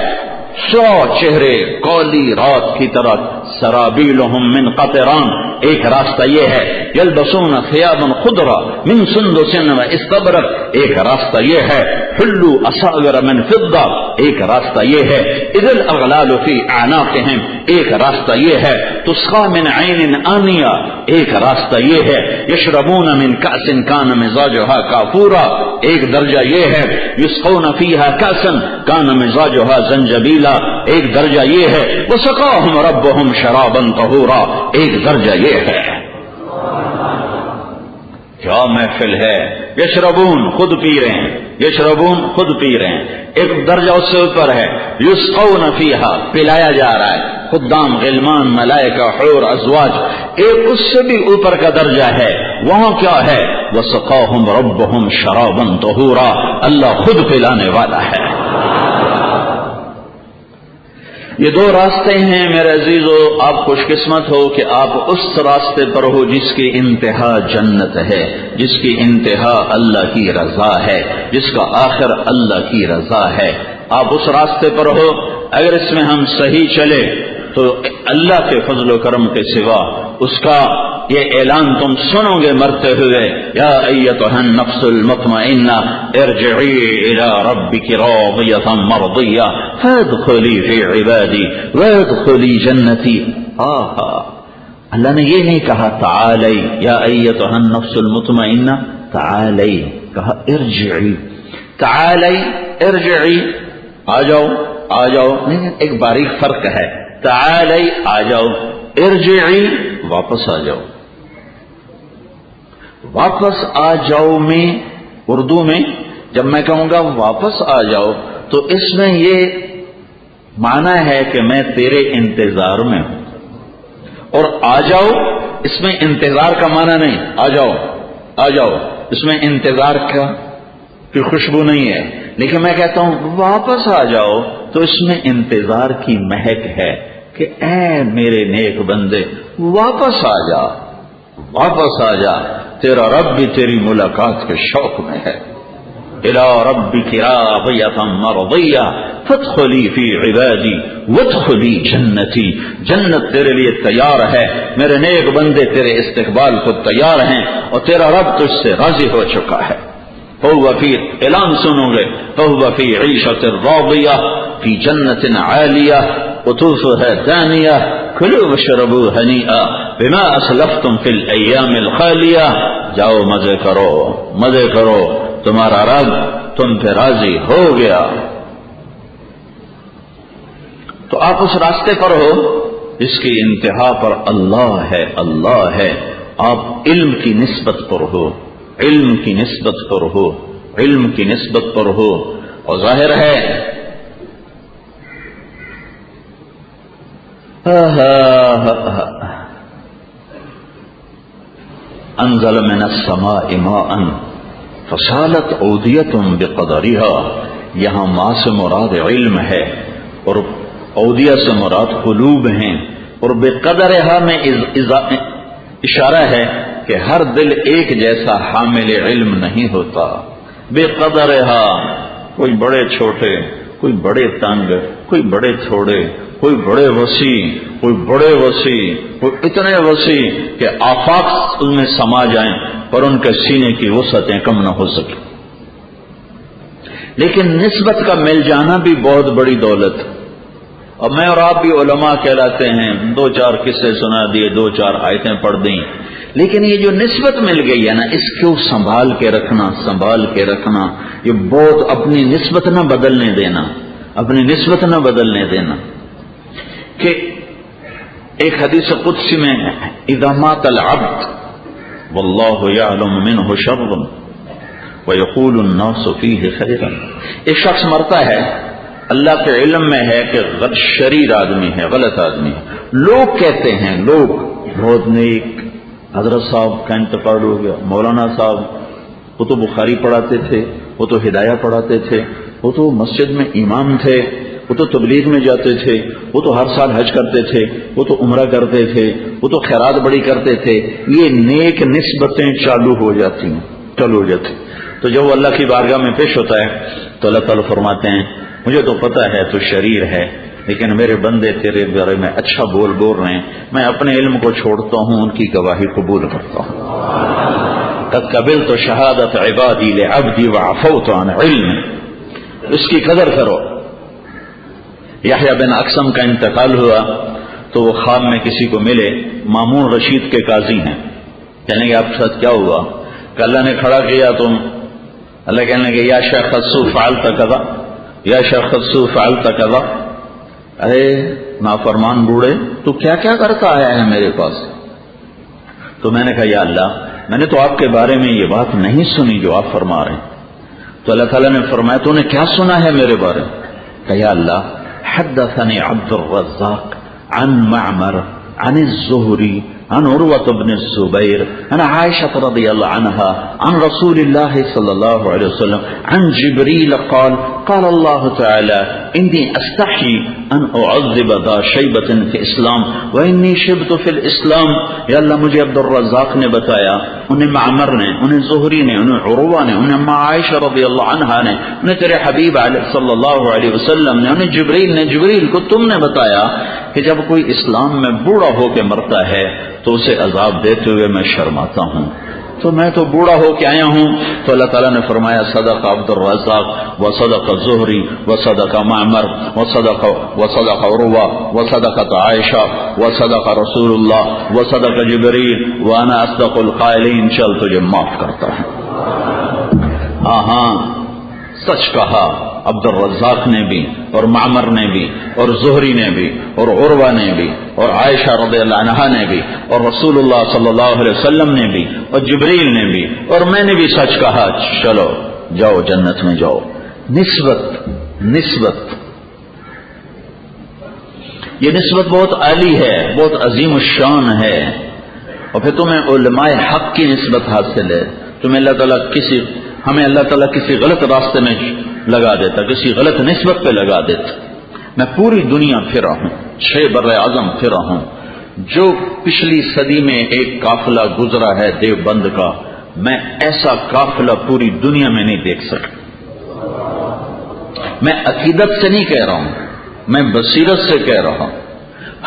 A: سیاہ چہرے کالی رات کی طرح. سرابیلہم من قطران. ایک راستہ یہ ہے یلبسون ثیابا خضرا من سندس و استبرق، ایک راستہ یہ ہے حلوا اساور من فضہ، ایک راستہ یہ ہے اذ الاغلال فی اعناقہم، ایک راستہ یہ ہے تسقى من عین آنیہ، ایک راستہ یہ ہے یشربون من کأس کان مزاجها کافورا، ایک درجہ یہ ہے یسقون فیہا کأسا کان مزاجها زنجبیلا، ایک درجہ یہ ہے وسقاہم ربہم شرابا طہورا، ایک درجہ یہ ہے۔ کیا محفل ہے! یشربون خود پی رہے ہیں، یشربون خود پی رہے ہیں، ایک درجہ اس سے اوپر ہے یسقون فیہا، پلایا جا رہا ہے، خدام غلمان ملائکہ حور ازواج، ایک اس سے بھی اوپر کا درجہ ہے، وہاں کیا ہے وسقاہم ربہم شرابا طہورا، اللہ خود پلانے والا ہے۔ یہ دو راستے ہیں میرے عزیزو، آپ خوش قسمت ہو کہ آپ اس راستے پر ہو جس کی انتہا جنت ہے، جس کی انتہا اللہ کی رضا ہے، جس کا آخر اللہ کی رضا ہے۔ آپ اس راستے پر ہو، اگر اس میں ہم صحیح چلے تو اللہ کے فضل و کرم کے سوا اس کا یہ اعلان تم سنو گے مرتے ہوئے، یا ایتھا النفس المطمئنہ ارجعی الی ربک راضیۃ مرضیہ فادخلی فی عبادی وادخلی جنتی۔ اللہ نے یہ نہیں کہا تعالی یا ایتھا النفس المطمئنہ، تعالی کہا ارجعی، تعالی ارجعی، آ جاؤ آ جاؤ، نہیں ایک باریک فرق ہے، تعالی آ جاؤ، ارجعی واپس آ جاؤ۔ واپس آ جاؤ میں اردو میں جب میں کہوں گا واپس آ جاؤ تو اس میں یہ معنی ہے کہ میں تیرے انتظار میں ہوں، اور آ جاؤ اس میں انتظار کا معنی نہیں، آ جاؤ آ جاؤ، اس میں انتظار کا کی خوشبو نہیں ہے، لیکن میں کہتا ہوں واپس آ جاؤ تو اس میں انتظار کی مہک ہے کہ اے میرے نیک بندے واپس آ جا، واپس آ جا، تیرا رب بھی تیری ملاقات کے شوق میں ہے۔ الی ربک راضیۃ مرضیہ فادخلی فی عبادی وادخلی جنتی، جنت تیرے لیے تیار ہے، میرے نیک بندے تیرے استقبال کو تیار ہیں، اور تیرا رب تجھ سے راضی ہو چکا ہے۔ فہو فی، اعلان سنو گے، فہو فی عیشۃ راضیہ فی جنت عالیہ قطوفها دانیہ کلوا واشربوا ہنیئا بما اسلفتم فی الایام الخالیہ، جاؤ مزے کرو مزے کرو، تمہارا رب تم پہ راضی ہو گیا۔ تو آپ اس راستے پر ہو جس کی انتہا پر اللہ ہے، اللہ ہے، آپ علم کی نسبت پر ہو، علم کی نسبت پر ہو، علم کی نسبت پر ہو، اور ظاہر ہے انزل من السماء ماء فسالت اودیۃ بقدرها، یہاں ماء سے مراد علم ہے، اور اودیہ سے مراد قلوب ہیں، اور بقدرها میں اشارہ ہے کہ ہر دل ایک جیسا حامل علم نہیں ہوتا، بقدرها، کوئی بڑے چھوٹے، کوئی بڑے تنگ، کوئی بڑے تھوڑے، کوئی بڑے وسیع، کوئی بڑے وسیع، کوئی اتنے وسیع کہ آفاق ان میں سما جائیں پر ان کے سینے کی وسعتیں کم نہ ہو سکیں۔ لیکن نسبت کا مل جانا بھی بہت بڑی دولت، اور میں اور آپ بھی علماء کہلاتے ہیں، دو چار قصے سنا دیے، دو چار آیتیں پڑھ دیں، لیکن یہ جو نسبت مل گئی ہے نا، اس کو سنبھال کے رکھنا، سنبھال کے رکھنا، یہ بہت، اپنی نسبت نہ بدلنے دینا، اپنی نسبت نہ بدلنے دینا۔ کہ ایک حدیث قدسی میں اذا مات العبد واللہ یعلم منہ شرا ویقول الناس فیہ خیرا، ایک شخص مرتا ہے، اللہ کے علم میں ہے کہ شریر آدمی ہے، غلط آدمی ہے، لوگ کہتے ہیں، لوگ بہت نیک، حضرت صاحب کا انتقال ہو گیا، مولانا صاحب وہ تو بخاری پڑھاتے تھے، وہ تو ہدایہ پڑھاتے تھے، وہ تو مسجد میں امام تھے، وہ تو تبلیغ میں جاتے تھے، وہ تو ہر سال حج کرتے تھے، وہ تو عمرہ کرتے تھے، وہ تو خیرات بڑی کرتے تھے، یہ نیک نسبتیں چالو ہو جاتی ہیں، چالو ہو جاتی۔ تو جب وہ اللہ کی بارگاہ میں پیش ہوتا ہے تو اللہ تعالیٰ فرماتے ہیں مجھے تو پتہ ہے تو شریر ہے، لیکن میرے بندے تیرے بارے میں اچھا بول رہے ہیں، میں اپنے علم کو چھوڑتا ہوں، ان کی گواہی قبول کرتا ہوں۔ قد قبلت شہادت عبادی لعبدی وعفوت عن علم، اس کی قدر کرو۔ یحییٰ بن اقسم کا انتقال ہوا تو وہ خواب میں کسی کو ملے، مامون رشید کے قاضی ہیں، کہنے کہ آپ کے ساتھ کیا ہوا؟ کہ اللہ نے کھڑا کیا، تم اللہ کہنے لگے یا شیخ خصو فعلت کذا، یا شیخ خصو فعلت کذا، ارے نافرمان بوڑھے تو کیا کیا کرتا آیا ہے میرے پاس؟ تو میں نے کہا یا اللہ، میں نے تو آپ کے بارے میں یہ بات نہیں سنی جو آپ فرما رہے ہیں۔ تو اللہ تعالیٰ نے فرمایا تو نے کیا سنا ہے میرے بارے میں؟ کہ یا اللہ حدثني عبد الرزاق عن معمر عن الزهري عن عروة بن الزبير عن عائشة رضي الله عنها عن رسول الله صلى الله عليه وسلم عن جبريل قال قال الله تعالى إني أستحي أن أعذب ذا شيبة في الإسلام وإني شبت في الإسلام۔ یا اللہ مجھے عبد الرزاق نے بتایا، انہیں معمر نے، انہیں زہری نے، انہیں عروہ نے، انہیں اما عائشہ رضی اللہ عنہا نے، انہیں تیرے حبیب صلی اللہ علیہ وسلم نے، انہیں جبریل نے، جبریل کو تم نے بتایا کہ جب کوئی اسلام میں بوڑھا ہو کے مرتا ہے تو اسے عذاب دیتے ہوئے میں شرماتا ہوں، تو میں تو بوڑھا ہو کے آیا ہوں۔ تو اللہ تعالیٰ نے فرمایا صدق عبد الرزاق وصدق الزہری وصدق معمر وصدق عروہ وصدقت عائشہ وصدق رسول اللہ وصدق جبریل وانا اصدق القائلین، چل تجھے معاف کرتا ہوں۔ ہاں سچ کہا عبد الرزاق نے بھی اور معمر نے بھی اور زہری نے بھی اور عروہ نے بھی اور عائشہ رضی اللہ عنہا نے بھی اور رسول اللہ صلی اللہ علیہ وسلم نے بھی اور جبریل نے بھی اور میں نے بھی سچ کہا، چلو جاؤ جنت میں جاؤ۔ نسبت یہ نسبت بہت عالی ہے، بہت عظیم الشان ہے، اور پھر تمہیں علماء حق کی نسبت حاصل ہے۔ تمہیں ہمیں اللہ تعالیٰ کسی غلط راستے میں لگا دیتا، کسی غلط نسبت پہ لگا دیتا۔ میں پوری دنیا پھرا ہوں، 6 بر اعظم پھرا ہوں، جو پچھلی صدی میں ایک قافلہ گزرا ہے دیوبند کا، میں ایسا قافلہ پوری دنیا میں نہیں دیکھ سکتا۔ میں عقیدت سے نہیں کہہ رہا ہوں، میں بصیرت سے کہہ رہا ہوں۔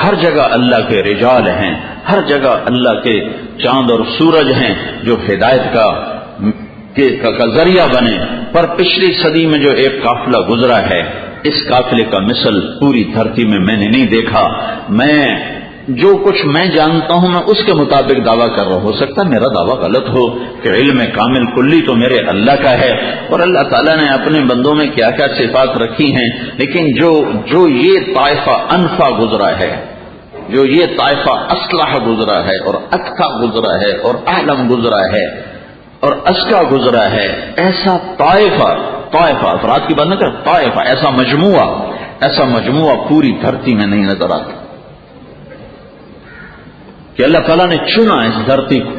A: ہر جگہ اللہ کے رجال ہیں، ہر جگہ اللہ کے چاند اور سورج ہیں جو ہدایت کا ذریعہ بنے، پر پچھلی صدی میں جو ایک قافلہ گزرا ہے، اس قافلے کا مثل پوری دھرتی میں نے نہیں دیکھا۔ میں جو کچھ میں جانتا ہوں میں اس کے مطابق دعویٰ کر رہا ہوں، ہو سکتا ہے میرا دعویٰ غلط ہو، کہ علم کامل کلی تو میرے اللہ کا ہے، اور اللہ تعالیٰ نے اپنے بندوں میں کیا کیا صفات رکھی ہیں، لیکن جو یہ طائفہ انفا گزرا ہے، جو یہ طائفہ اصلح گزرا ہے اور اتقا گزرا ہے اور اعلم گزرا ہے اور اسکا گزرا ہے، ایسا طائفہ افراد کی بات نہ کر، طائفہ ایسا مجموعہ پوری دھرتی میں نہیں نظر آتا، کہ اللہ تعالیٰ نے چنا اس دھرتی کو۔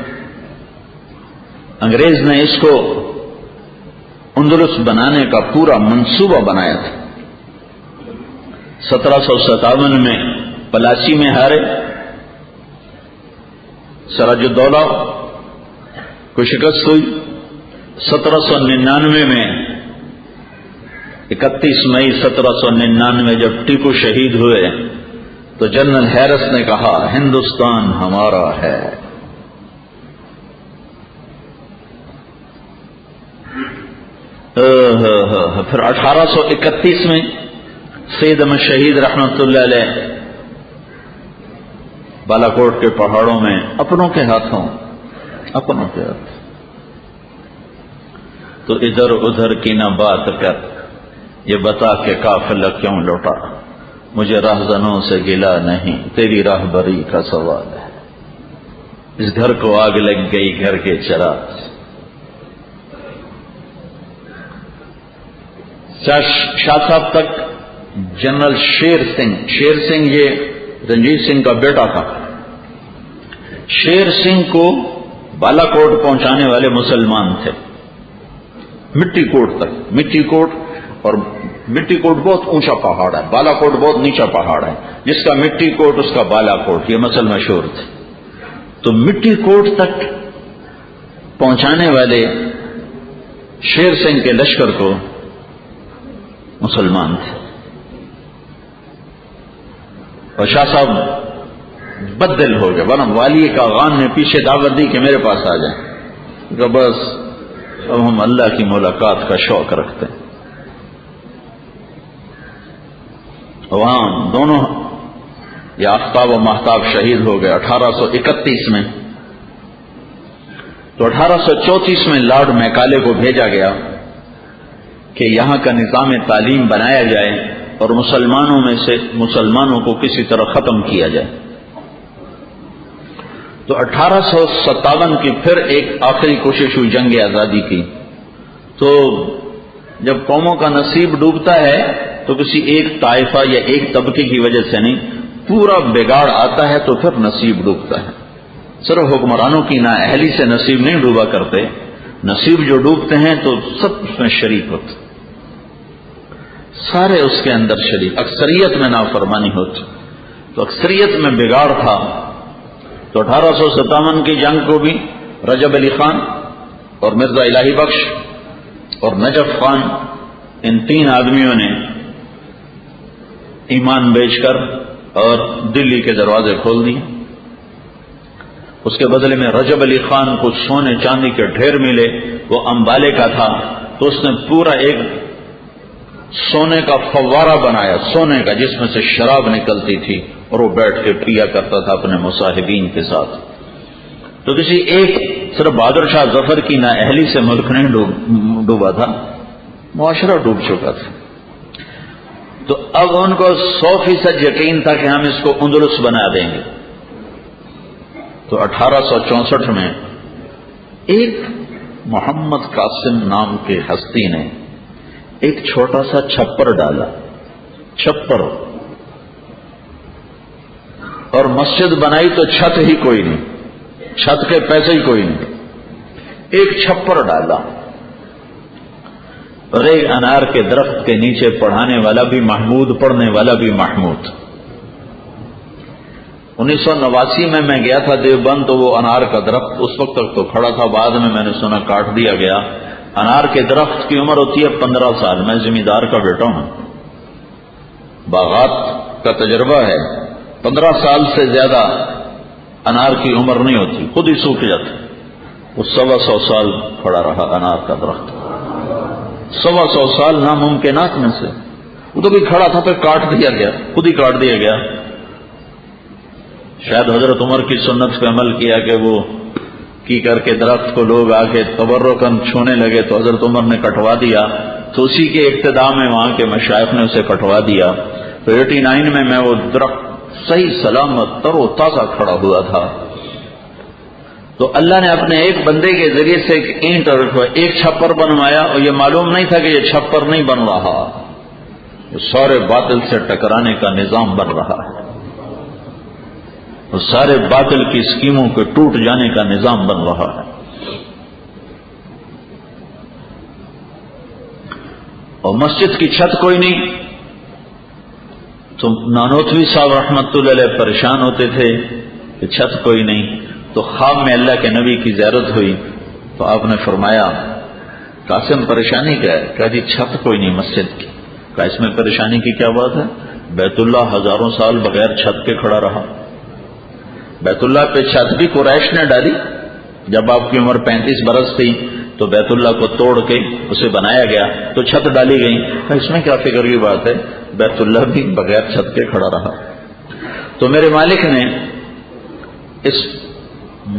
A: انگریز نے اس کو اندلس بنانے کا پورا منصوبہ بنایا تھا۔ 1757 میں پلاسی میں ہارے، سراج الدولہ کو شکست ہوئی۔ 1799 میں 31 مئی 1799 جب ٹیپو شہید ہوئے تو جنرل ہیرس نے کہا ہندوستان ہمارا ہے۔ پھر 1831 میں سید احمد شہید رحمت اللہ علیہ بالا کوٹ کے پہاڑوں میں اپنوں کے ہاتھوں تو ادھر ادھر کی نہ بات کر، یہ بتا کہ قافلہ کیوں لوٹا، مجھے راہزنوں سے گلا نہیں، تیری راہبری کا سوال ہے۔ اس گھر کو آگ لگ گئی، گھر کے چراغ۔ شاہ صاحب تک جنرل شیر سنگھ یہ رنجیت سنگھ کا بیٹا تھا۔ شیر سنگھ کو بالا کوٹ پہنچانے والے مسلمان تھے، مٹی کوٹ تک۔ اور مٹی کوٹ بہت اونچا پہاڑ ہے، بالا کوٹ بہت نیچا پہاڑ ہے، جس کا مٹی کوٹ اس کا بالا کوٹ، یہ مسل مشہور تھے۔ تو مٹی کوٹ تک پہنچانے والے شیر سنگھ کے لشکر کو مسلمان تھے۔ اور شاہ صاحب بد دل ہو گئے، ورنہ والی کا غان نے پیچھے دعوت دی کہ میرے پاس آ جائیں، کہ بس اب ہم اللہ کی ملاقات کا شوق رکھتے ہیں۔ وہاں دونوں یہ آفتاب و مہتاب شہید ہو گئے 1831 میں۔ تو 1834 میں لارڈ میکالے کو بھیجا گیا کہ یہاں کا نظام تعلیم بنایا جائے اور مسلمانوں کو کسی طرح ختم کیا جائے۔ تو 1857 کی پھر ایک آخری کوشش ہوئی جنگ آزادی کی۔ تو جب قوموں کا نصیب ڈوبتا ہے تو کسی ایک طائفہ یا ایک طبقے کی وجہ سے نہیں، پورا بگاڑ آتا ہے تو پھر نصیب ڈوبتا ہے۔ صرف حکمرانوں کی نااہلی سے نصیب نہیں ڈوبا کرتے، نصیب جو ڈوبتے ہیں تو سب اس میں شریک ہوتے، سارے اس کے اندر شریک۔ اکثریت میں نافرمانی ہوتی، تو اکثریت میں بگاڑ تھا۔ تو 1857 کی جنگ کو بھی رجب علی خان اور مرزا الہی بخش اور نجف خان، ان تین آدمیوں نے ایمان بیچ کر اور دلی کے دروازے کھول دیے۔ اس کے بدلے میں رجب علی خان کو سونے چاندی کے ڈھیر ملے، وہ امبالے کا تھا، تو اس نے پورا ایک سونے کا فوارہ بنایا، سونے کا، جس میں سے شراب نکلتی تھی اور وہ بیٹھ کے پیا کرتا تھا اپنے مصاحبین کے ساتھ۔ تو کسی ایک صرف بہادر شاہ ظفر کی نااہلی سے ملک نہیں ڈوبا تھا، معاشرہ ڈوب چکا تھا۔ تو اب ان کو 100% یقین تھا کہ ہم اس کو اندلس بنا دیں گے۔ تو 1864 میں ایک محمد قاسم نام کے ہستی نے ایک چھوٹا سا چھپر ڈالا، چھپر، اور مسجد بنائی تو چھت ہی کوئی نہیں، چھت کے پیسے ہی کوئی نہیں، ایک چھپر ڈالا اور ایک انار کے درخت کے نیچے پڑھانے والا بھی محمود، پڑھنے والا بھی محمود۔ 1989 میں گیا تھا دیوبند، تو وہ انار کا درخت اس وقت تک تو کھڑا تھا، بعد میں نے سنا کاٹ دیا گیا۔ انار کے درخت کی عمر ہوتی ہے 15 سال، میں زمیندار کا بیٹا ہوں، باغات کا تجربہ ہے، 15 سال سے زیادہ انار کی عمر نہیں ہوتی، خود ہی سوکھ جاتا۔ وہ 125 سال کھڑا رہا انار کا درخت، 125 سال ناممکنات میں سے۔ وہ تو بھی کھڑا تھا، پھر کاٹ دیا گیا، خود ہی کاٹ دیا گیا۔ شاید حضرت عمر کی سنت پہ عمل کیا کہ وہ کی کر کے درخت کو لوگ آ کے تبرکاً چھونے لگے، تو حضرت عمر نے کٹوا دیا۔ تو اسی کے ابتدا میں وہاں کے مشائخ نے اسے کٹوا دیا۔ تو 89 میں وہ درخت صحیح سلامت تر و تازہ کھڑا ہوا تھا۔ تو اللہ نے اپنے ایک بندے کے ذریعے سے ایک اینٹ اور ایک چھپر بنوایا، اور یہ معلوم نہیں تھا کہ یہ چھپر نہیں بن رہا، یہ سارے باطل سے ٹکرانے کا نظام بن رہا ہے، اور سارے باطل کی اسکیموں کے ٹوٹ جانے کا نظام بن رہا ہے۔ اور مسجد کی چھت کوئی نہیں، تو نانوتوی صاحب رحمت اللہ علیہ پریشان ہوتے تھے کہ چھت کوئی نہیں۔ تو خواب میں اللہ کے نبی کی زیارت ہوئی، تو آپ نے فرمایا قاسم پریشانی کیا ہے؟ کہا جی چھت کوئی نہیں مسجد کی۔ کہا اس میں پریشانی کی کیا بات ہے؟ بیت اللہ ہزاروں سال بغیر چھت کے کھڑا رہا، بیت اللہ پہ چھت بھی قریش نے ڈالی، جب آپ کی عمر 35 برس تھی تو بیت اللہ کو توڑ کے اسے بنایا گیا، تو چھت ڈالی گئی۔ اس میں کیا فکر کی بات ہے؟ بیت اللہ بھی بغیر چھت کے کھڑا رہا۔ تو میرے مالک نے اس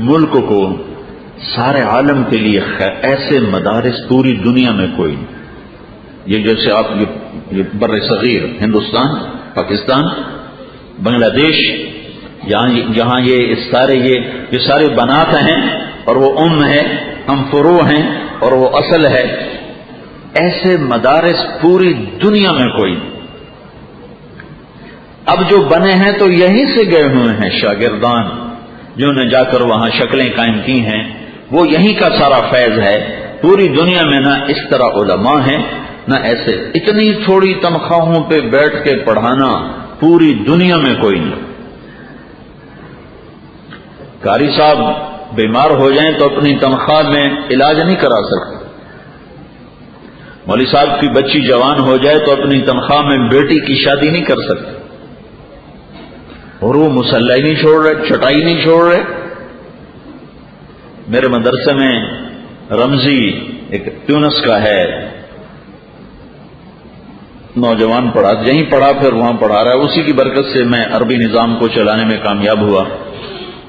A: ملک کو، سارے عالم کے لیے ایسے مدارس پوری دنیا میں کوئی نہیں، یہ جیسے آپ یہ بر صغیر ہندوستان، پاکستان، بنگلہ دیش، جہاں یہ سارے بنات ہیں، اور وہ ہے، ہم فروع ہیں اور وہ اصل ہے، ایسے مدارس پوری دنیا میں کوئی نہیں۔ اب جو بنے ہیں تو یہیں سے گئے ہوئے ہیں شاگردان، جنہوں نے جا کر وہاں شکلیں قائم کی ہیں، وہ یہیں کا سارا فیض ہے۔ پوری دنیا میں نہ اس طرح علماء ہیں، نہ ایسے اتنی تھوڑی تنخواہوں پہ بیٹھ کے پڑھانا پوری دنیا میں کوئی نہیں۔ قاری صاحب بیمار ہو جائیں تو اپنی تنخواہ میں علاج نہیں کرا سکتے، مولوی صاحب کی بچی جوان ہو جائے تو اپنی تنخواہ میں بیٹی کی شادی نہیں کر سکتے، اور وہ مصلی نہیں چھوڑ رہے، چٹائی نہیں چھوڑ رہے. میرے مدرسے میں رمزی ایک تیونس کا ہے نوجوان پڑھا، یہیں پڑھا پھر وہاں پڑھا رہا ہے. اسی کی برکت سے میں عربی نظام کو چلانے میں کامیاب ہوا،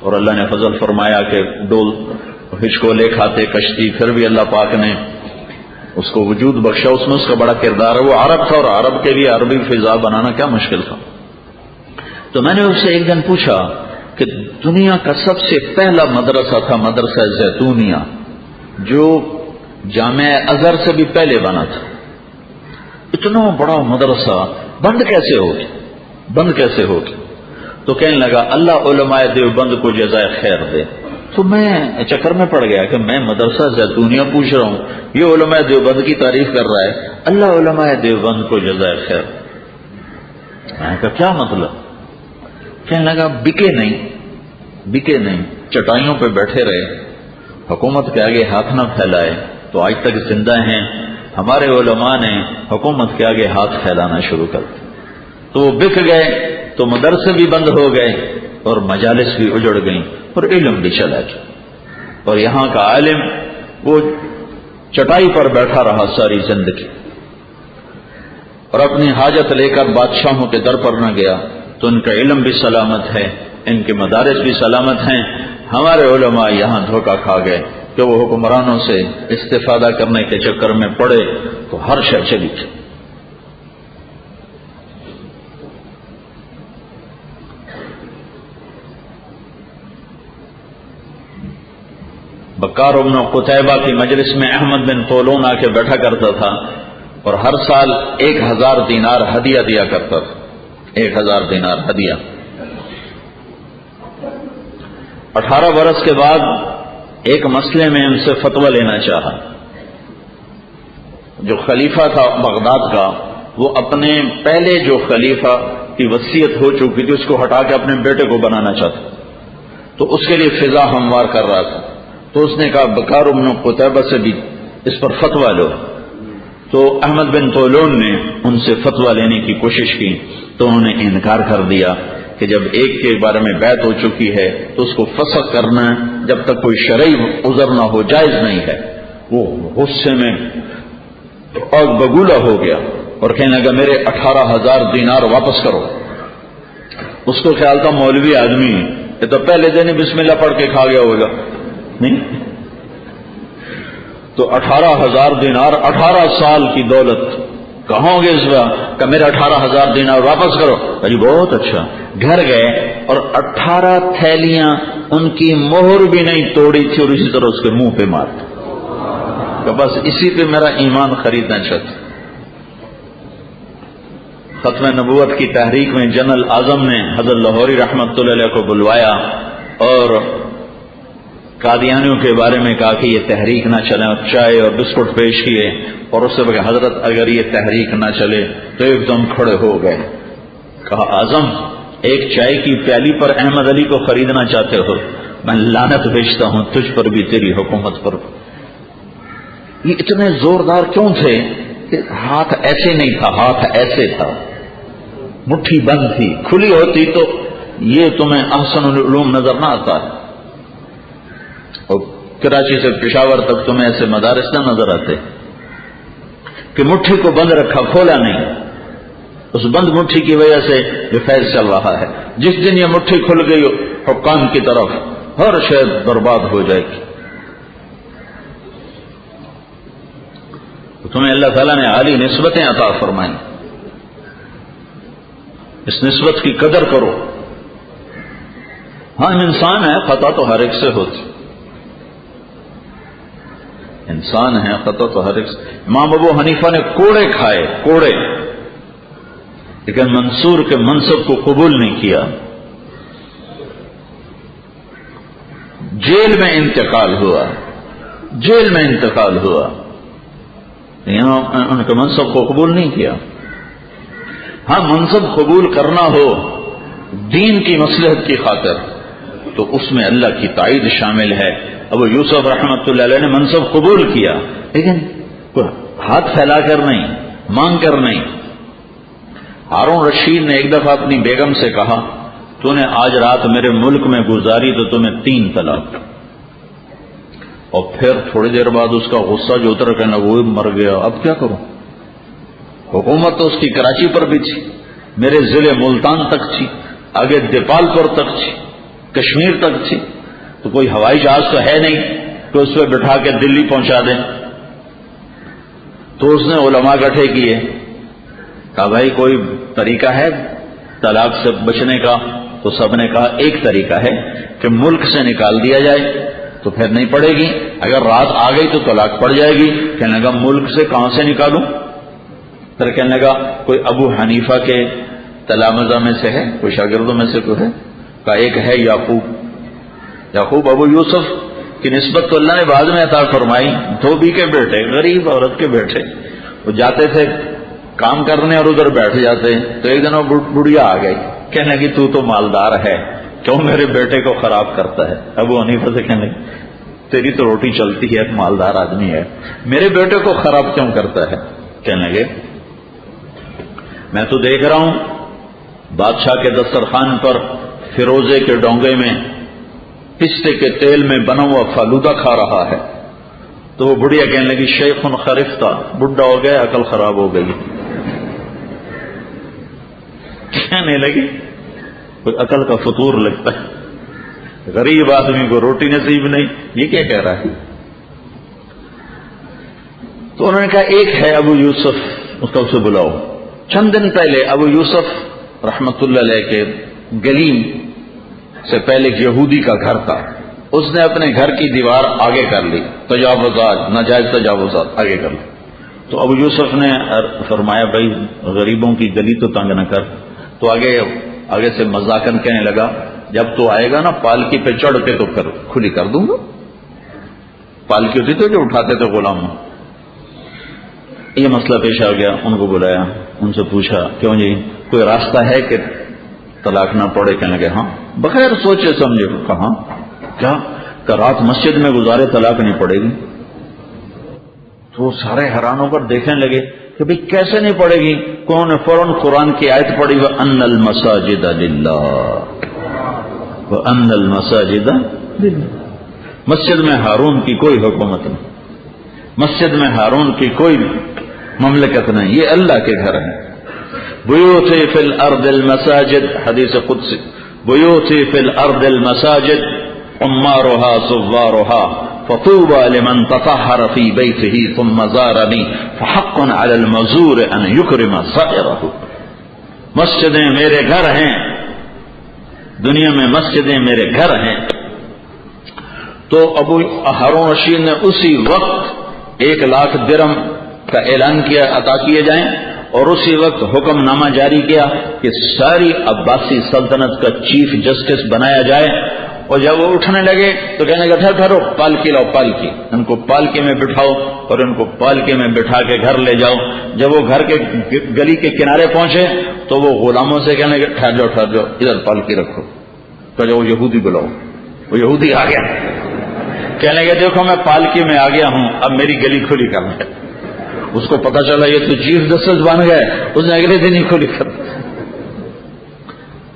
A: اور اللہ نے فضل فرمایا کہ ڈول ہچکولے کھاتے کشتی، پھر بھی اللہ پاک نے اس کو وجود بخشا. اس میں اس کا بڑا کردار ہے. وہ عرب تھا، اور عرب کے لیے عربی فضا بنانا کیا مشکل تھا. تو میں نے اس سے ایک دن پوچھا کہ دنیا کا سب سے پہلا مدرسہ تھا مدرسہ زیتونیہ، جو جامع ازہر سے بھی پہلے بنا تھا. اتنا بڑا مدرسہ بند کیسے ہو گیا، بند کیسے ہو گیا؟ تو کہنے لگا اللہ علماء دیوبند کو جزائے خیر دے. تو میں چکر میں پڑ گیا کہ میں مدرسہ زیتونیہ پوچھ رہا ہوں، یہ علماء دیوبند کی تعریف کر رہا ہے، اللہ علماء دیوبند کو جزائے خیر. میں نے کہا کیا مطلب؟ کہنے لگا بکے نہیں، چٹائیوں پہ بیٹھے رہے، حکومت کے آگے ہاتھ نہ پھیلائے، تو آج تک زندہ ہیں. ہمارے علماء نے حکومت کے آگے ہاتھ پھیلانا شروع کر دیا، تو وہ بک گئے، تو مدرسے بھی بند ہو گئے اور مجالس بھی اجڑ گئیں اور علم بھی چلا گیا. اور یہاں کا عالم وہ چٹائی پر بیٹھا رہا ساری زندگی، اور اپنی حاجت لے کر بادشاہوں کے در پر نہ گیا. تو ان کا علم بھی سلامت ہے، ان کے مدارس بھی سلامت ہیں. ہمارے علماء یہاں دھوکہ کھا گئے کہ وہ حکمرانوں سے استفادہ کرنے کے چکر میں پڑے تو ہر شے چلی گئی. بکار بن قتیبہ کی مجلس میں احمد بن طولون آ کے بیٹھا کرتا تھا، اور ہر سال 1000 دینار ہدیہ دیا کرتا تھا. 1000 دینار ہدیہ. 18 برس کے بعد ایک مسئلے میں ان سے فتویٰ لینا چاہا. جو خلیفہ تھا بغداد کا، وہ اپنے پہلے جو خلیفہ کی وصیت ہو چکی تھی اس کو ہٹا کے اپنے بیٹے کو بنانا چاہتا، تو اس کے لیے فضا ہموار کر رہا تھا. تو اس نے کہا بکار بن قتیبہ سے بھی اس پر فتویٰ لو. تو احمد بن طولون نے ان سے فتویٰ لینے کی کوشش کی، تو انہوں نے انکار کر دیا کہ جب ایک کے بارے میں بیعت ہو چکی ہے تو اس کو فسخ کرنا جب تک کوئی شرعی عذر نہ ہو جائز نہیں ہے. وہ غصے میں آگ بگولا ہو گیا اور کہنے لگا میرے 18,000 دینار واپس کرو. اس کو خیال تھا مولوی آدمی یہ تو پہلے دن بسم اللہ پڑھ کے کھا گیا ہوگا، نہیں. تو 18,000 دینار 18 سال کی دولت کہاں ہوگے اس بار کہ میرے 18,000 دینار واپس کرو. جی بہت اچھا. گھر گئے اور 18 تھیلیاں ان کی مہر بھی نہیں توڑی تھی اور اسی طرح اس کے منہ پہ مار کہ بس اسی پہ میرا ایمان خریدنا چاہتا. ختم نبوت کی تحریک میں جنرل اعظم نے حضرت لاہوری رحمت اللہ علیہ کو بلوایا اور قادیانیوں کے بارے میں کہا کہ یہ تحریک نہ چلے، اور چائے اور بسکٹ پیش کیے. اور اس سے کہ حضرت اگر یہ تحریک نہ چلے تو ایک دم کھڑے ہو گئے. کہا اعظم ایک چائے کی پیالی پر احمد علی کو خریدنا چاہتے ہو، میں لعنت بھیجتا ہوں تجھ پر بھی تیری حکومت پر. یہ اتنے زوردار کیوں تھے کہ ہاتھ ایسے نہیں تھا، ہاتھ ایسے تھا، مٹھی بند تھی. کھلی ہوتی تو یہ تمہیں احسن العلوم نظر نہ آتا ہے، اور کراچی سے پشاور تک تمہیں ایسے مدارس نہ نظر آتے کہ مٹھی کو بند رکھا، کھولا نہیں. اس بند مٹھی کی وجہ سے یہ فیض چل رہا ہے. جس دن یہ مٹھی کھل گئی حکام کی طرف ہر شے برباد ہو جائے گی. تو تمہیں اللہ تعالیٰ نے عالی نسبتیں عطا فرمائیں، اس نسبت کی قدر کرو. ہاں انسان ہے، خطا تو ہر ایک سے ہوتی، انسان ہے، خطا تو ہر ایک سے. امام ابو حنیفہ نے کوڑے کھائے، کوڑے، لیکن منصور کے منصب کو قبول نہیں کیا. جیل میں انتقال ہوا، جیل میں انتقال ہوا، یہاں ان کے منصب کو قبول نہیں کیا. ہاں منصب قبول کرنا ہو دین کی مصلحت کی خاطر تو اس میں اللہ کی تائید شامل ہے. ابو یوسف رحمت اللہ علیہ نے منصب قبول کیا، لیکن ہاتھ پھیلا کر نہیں، مانگ کر نہیں. ہارون رشید نے ایک دفعہ اپنی بیگم سے کہا تو نے آج رات میرے ملک میں گزاری تو تمہیں 3 طلاق. اور پھر تھوڑی دیر بعد اس کا غصہ جو اتر کہنا وہ مر گیا، اب کیا کروں؟ حکومت تو اس کی کراچی پر بھی تھی، میرے ضلع ملتان تک تھی، آگے دیپال پور تک تھی، کشمیر تک تھی، تو کوئی ہوائی جہاز تو ہے نہیں کہ اس پہ بٹھا کے دلی پہنچا دیں. تو اس نے علماء اکٹھے کیے، کہا بھائی کوئی طریقہ ہے طلاق سے بچنے کا؟ تو سب نے کہا ایک طریقہ ہے کہ ملک سے نکال دیا جائے تو پھر نہیں پڑے گی، اگر رات آ گئی تو طلاق پڑ جائے گی. کہنے لگا ملک سے کہاں سے نکالوں؟ پھر کہنے لگا کوئی ابو حنیفہ کے تلامذہ میں سے ہے، کوئی شاگردوں میں سے کوئی ہے؟ کہا ایک ہے یعقوب ابو یوسف کی نسبت تو اللہ نے بعد میں عطا فرمائی، دھوبی کے بیٹے، غریب عورت کے بیٹے، وہ جاتے تھے کام کرنے اور ادھر بیٹھ جاتے. تو ایک دن وہ بڑھیا آ گئی، کہنے لگی تو مالدار ہے، کیوں میرے بیٹے کو خراب کرتا ہے؟ ابو حنیفہ سے کہنے لگی تیری تو روٹی چلتی ہے، مالدار آدمی ہے، میرے بیٹے کو خراب کیوں کرتا ہے؟ کہنے لگے میں تو دیکھ رہا ہوں بادشاہ کے دسترخوان پر فیروزے کے ڈونگے میں پستے کے تیل میں بنا ہوا فالودہ کھا رہا ہے. تو وہ بڑھیا کہنے لگی شیخ خرفتہ، بڈھا ہو گیا، عقل خراب ہو گئی. کہنے لگی کوئی عقل کا فطور لگتا ہے، غریب آدمی کو روٹی نصیب نہیں، یہ کیا کہہ رہا ہے؟ تو انہوں نے کہا ایک ہے ابو یوسف، اس کا اسے بلاؤ. چند دن پہلے ابو یوسف رحمت اللہ علیہ کے گلی سے پہلے ایک یہودی کا گھر تھا، اس نے اپنے گھر کی دیوار آگے کر لی، تجاوزات، ناجائز تجاوزات آگے کر لی. تو ابو یوسف نے فرمایا بھائی غریبوں کی گلی تو تنگ نہ کر. تو آگے سے مذاقن کہنے لگا جب تو آئے گا نا پالکی پہ چڑھ کے تو پھر کھلی کر دوں گا. پالکی ہوتی تو جو اٹھاتے تھے غلام. یہ مسئلہ پیش آ گیا، ان کو بلایا، ان سے پوچھا کیوں جی کوئی راستہ ہے کہ طلاق نہ پڑے؟ کہنے لگے ہاں، بغیر سوچے سمجھے. کہاں کیا؟ کہ رات مسجد میں گزارے طلاق نہیں پڑے گی. تو سارے حیران ہو کر دیکھنے لگے کہ بھئی کیسے نہیں پڑے گی؟ کون نے فوراً قرآن کی آیت پڑھی وَأَنَّ الْمَسَاجِدَ لِلَّهِ وَأَنَّ الْمَسَاجِدَ لِلَّهِ. مسجد میں ہارون کی کوئی حکومت نہیں، مسجد میں ہارون کی کوئی مملکت نہیں، یہ اللہ کے گھر ہیں. بیوتی فی الارض المساجد، حدیث قدسی، بیوتی فی الارض المساجد عمارها زوارها فطوبى لمن تطهر في بيته ثم زارني فحق على المزور ان يكرم سائره. مسجدیں میرے گھر ہیں، دنیا میں مسجدیں میرے گھر ہیں. تو ابو ہارون رشید نے اسی وقت 1,00,000 درہم کا اعلان کیا عطا کیے جائیں، اور اسی وقت حکم نامہ جاری کیا کہ ساری عباسی سلطنت کا چیف جسٹس بنایا جائے. اور جب وہ اٹھنے لگے تو کہنے لگا ٹھہرو، پالکی لاؤ، پالکی. ان کو پالکی میں بٹھاؤ اور ان کو پالکی میں بٹھا کے گھر لے جاؤ. جب وہ گھر کے گلی کے کنارے پہنچے تو وہ غلاموں سے کہنے لگے ٹھہر جاؤ، ادھر پالکی رکھو. تو جو یہودی بلاؤ، وہ یہودی آ گیا، کہنے لگے دیکھو میں پالکی میں آ گیا ہوں، اب میری گلی کھلی کر. اس کو پتا چلا یہ تو چیف جسٹس بن گئے، اس نے اگلے دن ہی کھلی کر.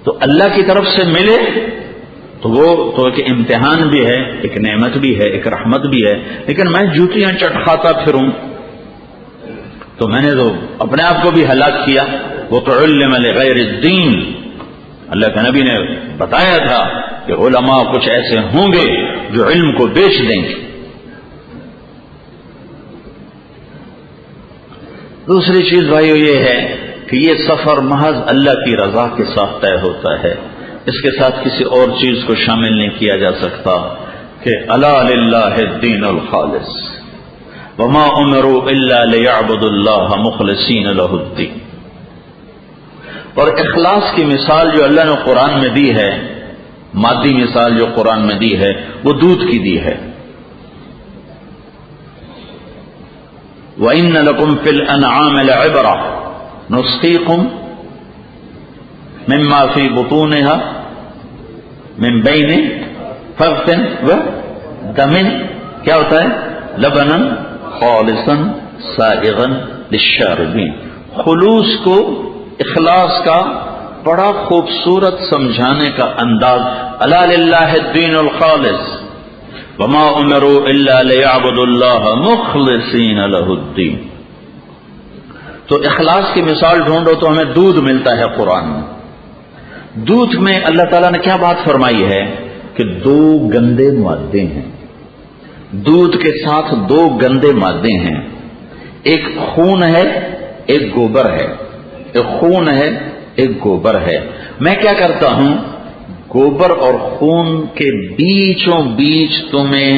A: تو اللہ کی طرف سے ملے تو وہ تو ایک امتحان بھی ہے، ایک نعمت بھی ہے، ایک رحمت بھی ہے. لیکن میں جوتیاں چٹکھاتا پھروں تو میں نے تو اپنے آپ کو بھی ہلاک کیا. وہ تو علم لغیر الدین، اللہ کے نبی نے بتایا تھا کہ علماء کچھ ایسے ہوں گے جو علم کو بیچ دیں گے. دوسری چیز بھائیو یہ ہے کہ یہ سفر محض اللہ کی رضا کے ساتھ طے ہوتا ہے، اس کے ساتھ کسی اور چیز کو شامل نہیں کیا جا سکتا. کہ الا للہ الدین الخالص وما امروا الا ليعبدوا الله مخلصین له الدین. اور اخلاص کی مثال جو اللہ نے قرآن میں دی ہے، مادی مثال جو قرآن میں دی ہے وہ دودھ کی دی ہے. وَإِنَّ لَكُمْ فِي الْأَنْعَامِ لَعِبْرَةً نُسْقِيكُم مِّمَّا فِي بُطُونِهَا مِن بَيْنِ فَرْثٍ وَدَمٍ. کیا ہوتا ہے؟ لَبَنًا خَالِصًا سَائِغًا لِلشَّارِبِينَ. خلوص کو، اخلاص کا بڑا خوبصورت سمجھانے کا انداز، الا للہ الدین الخالص وما امروا الا لیعبدوا اللہ مخلصین لہ الدین. تو اخلاص کی مثال ڈھونڈو تو ہمیں دودھ ملتا ہے قرآن میں. دودھ میں اللہ تعالیٰ نے کیا بات فرمائی ہے کہ 2 گندے مادے ہیں. دودھ کے ساتھ 2 گندے مادے ہیں، ایک خون ہے ایک گوبر ہے. ایک خون ہے ایک گوبر ہے. میں کیا کرتا ہوں، گوبر اور خون کے بیچوں بیچ تمہیں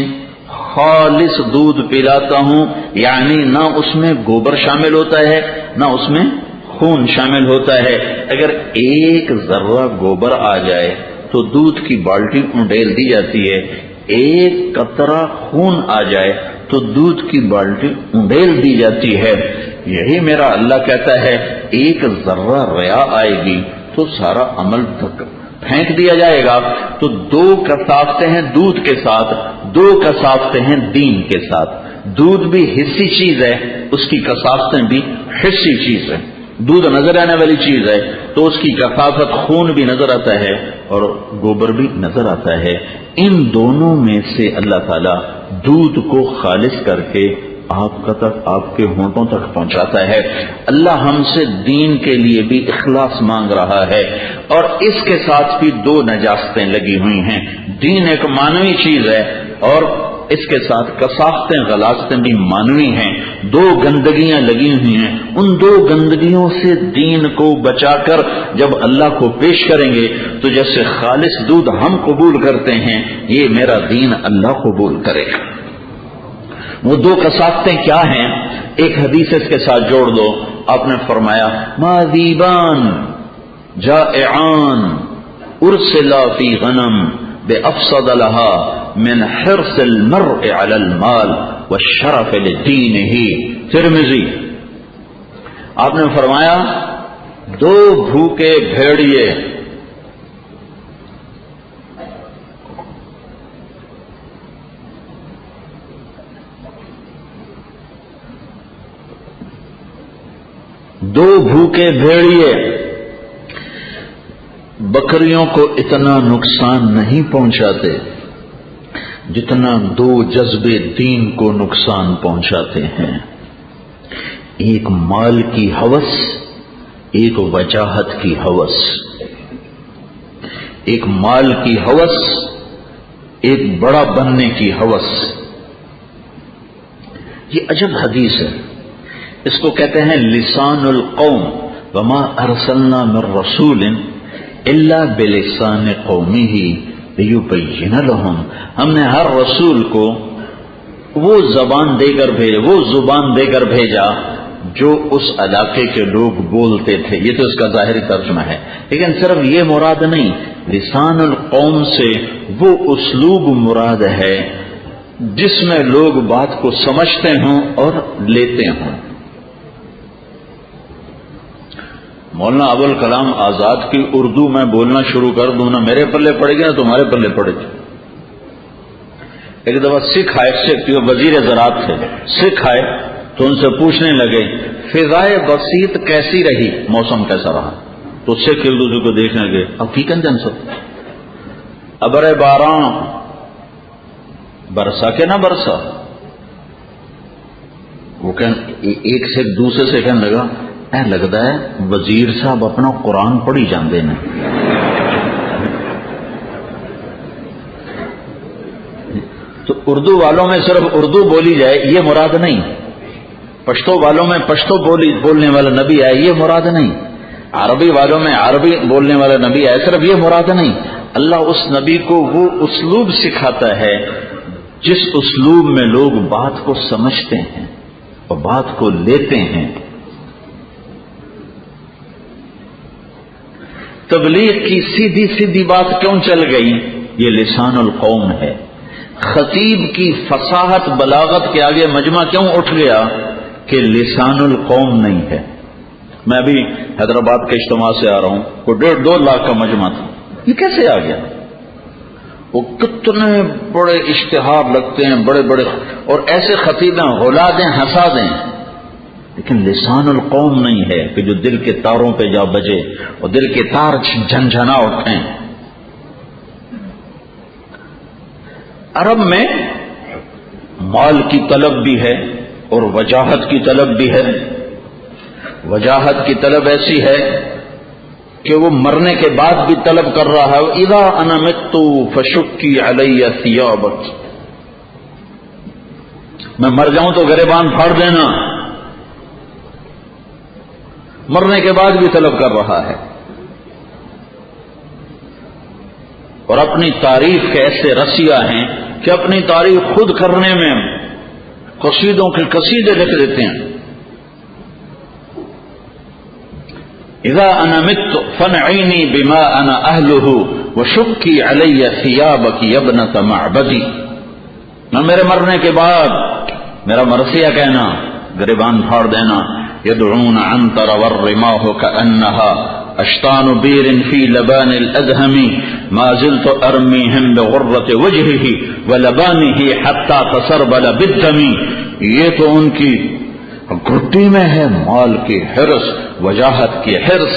A: خالص دودھ پلاتا ہوں، یعنی نہ اس میں گوبر شامل ہوتا ہے نہ اس میں خون شامل ہوتا ہے. اگر ایک ذرہ گوبر آ جائے تو دودھ کی بالٹی انڈیل دی جاتی ہے، ایک قطرہ خون آ جائے تو دودھ کی بالٹی انڈیل دی جاتی ہے. یہی میرا اللہ کہتا ہے ایک ذرہ ریا آئے گی تو سارا عمل پھینک دیا جائے گا. تو 2 کثافتیں ہیں دودھ کے ساتھ، 2 کثافتیں ہیں دین کے ساتھ. دودھ بھی حصی چیز ہے، اس کی کثافتیں بھی حصی چیز ہے. دودھ نظر آنے والی چیز ہے تو اس کی کثافت خون بھی نظر آتا ہے اور گوبر بھی نظر آتا ہے. ان دونوں میں سے اللہ تعالیٰ دودھ کو خالص کر کے آپ کے ہونٹوں تک پہنچاتا ہے. اللہ ہم سے دین کے لیے بھی اخلاص مانگ رہا ہے، اور اس کے ساتھ بھی 2 نجاستیں لگی ہوئی ہیں. دین ایک مانوی چیز ہے اور اس کے ساتھ کثافتیں غلاظتیں بھی مانوی ہیں. 2 گندگیاں لگی ہوئی ہیں. ان 2 گندگیوں سے دین کو بچا کر جب اللہ کو پیش کریں گے تو جیسے خالص دودھ ہم قبول کرتے ہیں، یہ میرا دین اللہ قبول کرے گا. وہ 2 کثافتیں کیا ہیں؟ ایک حدیث اس کے ساتھ جوڑ دو. آپ نے فرمایا ماذیبان جائعان ارسلا فی غنم بافسد لها من حرص المرء على المال والشرف لدینہ. ترمذی. آپ نے فرمایا 2 بھوکے بھیڑیے بکریوں کو اتنا نقصان نہیں پہنچاتے جتنا 2 جذبے دین کو نقصان پہنچاتے ہیں. ایک مال کی ہوس، ایک وجاہت کی ہوس. ایک مال کی ہوس، ایک بڑا بننے کی ہوس. یہ عجب حدیث ہے. اس کو کہتے ہیں لسان القوم. وما ارسلنا من رسول الا بلسان قومه لیبین لهم. ہم نے ہر رسول کو وہ زبان دے کر بھیجا، وہ زبان دے کر بھیجا جو اس علاقے کے لوگ بولتے تھے. یہ تو اس کا ظاہری ترجمہ ہے، لیکن صرف یہ مراد نہیں. لسان القوم سے وہ اسلوب مراد ہے جس میں لوگ بات کو سمجھتے ہوں اور لیتے ہوں. مولانا ابوالکلام آزاد کی اردو میں بولنا شروع کر دوں، نہ میرے پلے پڑے گی نہ تمہارے پلے پڑے گی. ایک دفعہ سکھ آئے، وزیر زراعت تھے، سکھ آئے تو ان سے پوچھنے لگے فضائے بسیط کیسی رہی، موسم کیسا رہا. تو سکھ ایک دوسرے کو دیکھنے لگے. حقیقت جن سب ابر باراں برسا کہ نہ برسا. وہ ایک سے دوسرے سے کہنے لگا اے لگتا ہے وزیر صاحب اپنا قرآن پڑھی جاندے نے. تو اردو والوں میں صرف اردو بولی جائے یہ مراد نہیں، پشتو والوں میں پشتو بولنے والا نبی آئے یہ مراد نہیں، عربی والوں میں عربی بولنے والا نبی آئے صرف یہ مراد نہیں. اللہ اس نبی کو وہ اسلوب سکھاتا ہے جس اسلوب میں لوگ بات کو سمجھتے ہیں اور بات کو لیتے ہیں. تبلیغ کی سیدھی سیدھی بات کیوں چل گئی؟ یہ لسان القوم ہے. خطیب کی فصاحت بلاغت کے آگے مجمع کیوں اٹھ گیا؟ کہ لسان القوم نہیں ہے. میں ابھی حیدرآباد کے اجتماع سے آ رہا ہوں، وہ 1.5-2 لاکھ کا مجمع تھا. یہ کیسے آ گیا؟ وہ کتنے بڑے اشتہار لگتے ہیں، بڑے بڑے، اور ایسے خطیب ہیں غلا دیں ہنسا دیں. لیکن لسان القوم نہیں ہے کہ جو دل کے تاروں پہ جا بجے اور دل کے تار جھنجھنا اٹھیں. عرب میں مال کی طلب بھی ہے اور وجاہت کی طلب بھی ہے. وجاہت کی طلب ایسی ہے کہ وہ مرنے کے بعد بھی طلب کر رہا ہے. اذا انا مت فشکی علی ثیابک، میں مر جاؤں تو گریبان پھاڑ دینا. مرنے کے بعد بھی طلب کر رہا ہے. اور اپنی تعریف کے ایسے رسیا ہیں کہ اپنی تعریف خود کرنے میں قصیدوں کے قصیدے لکھ دیتے ہیں. اذا انا مت فنعینی بما انا اہلہ وشکی علی ثیابک یا ابنۃ معبدی. میں میرے مرنے کے بعد میرا مرثیہ کہنا، گریبان پھاڑ دینا. يدعون عنتر والرماح كأنها اشطان بير في لبان الأدهم ما زلت أرميهم بغرة وجهه ولبانه حتى تسربل بالدم. یہ تو ان کی گھٹی میں ہے مال کی حرص، وجاہت کی حرص.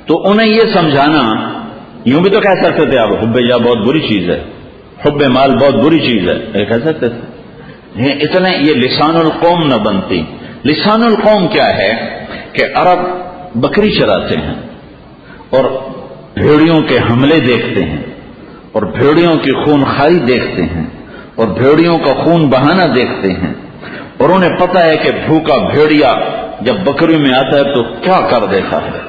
A: تو انہیں یہ سمجھانا، یوں بھی تو کہہ سکتے تھے آپ حب جاہ بہت بری چیز ہے، حب مال بہت بری چیز ہے، یہ کہہ سکتے تھے. اتنے یہ لسان القوم نہ بنتی. لسان القوم کیا ہے کہ عرب بکری چراتے ہیں اور بھیڑیوں کے حملے دیکھتے ہیں اور بھیڑیوں کی خون خاری دیکھتے ہیں اور بھیڑیوں کا خون بہانا دیکھتے ہیں، اور انہیں پتہ ہے کہ بھوکا بھیڑیا جب بکری میں آتا ہے تو کیا کر دیتا ہے.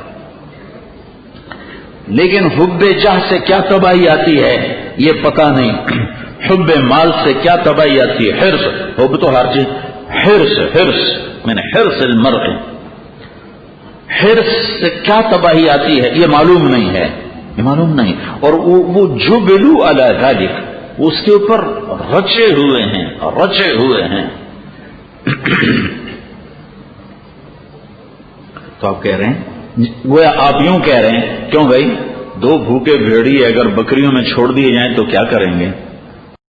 A: لیکن حب جاہ سے کیا تباہی آتی ہے یہ پتہ نہیں. حب مال سے کیا تباہی آتی ہے؟ حرص. حب تو ہر چیز، حرص میں نے حرص المرء، حرص سے کیا تباہی آتی ہے یہ معلوم نہیں ہے، یہ معلوم نہیں. اور وہ جبلوا علی ذلک، اس کے اوپر رچے ہوئے ہیں. تو آپ کہہ رہے ہیں، گویا آپ یوں کہہ رہے ہیں، کیوں بھائی دو بھوکے بھیڑی اگر بکریوں میں چھوڑ دیے جائیں تو کیا کریں گے؟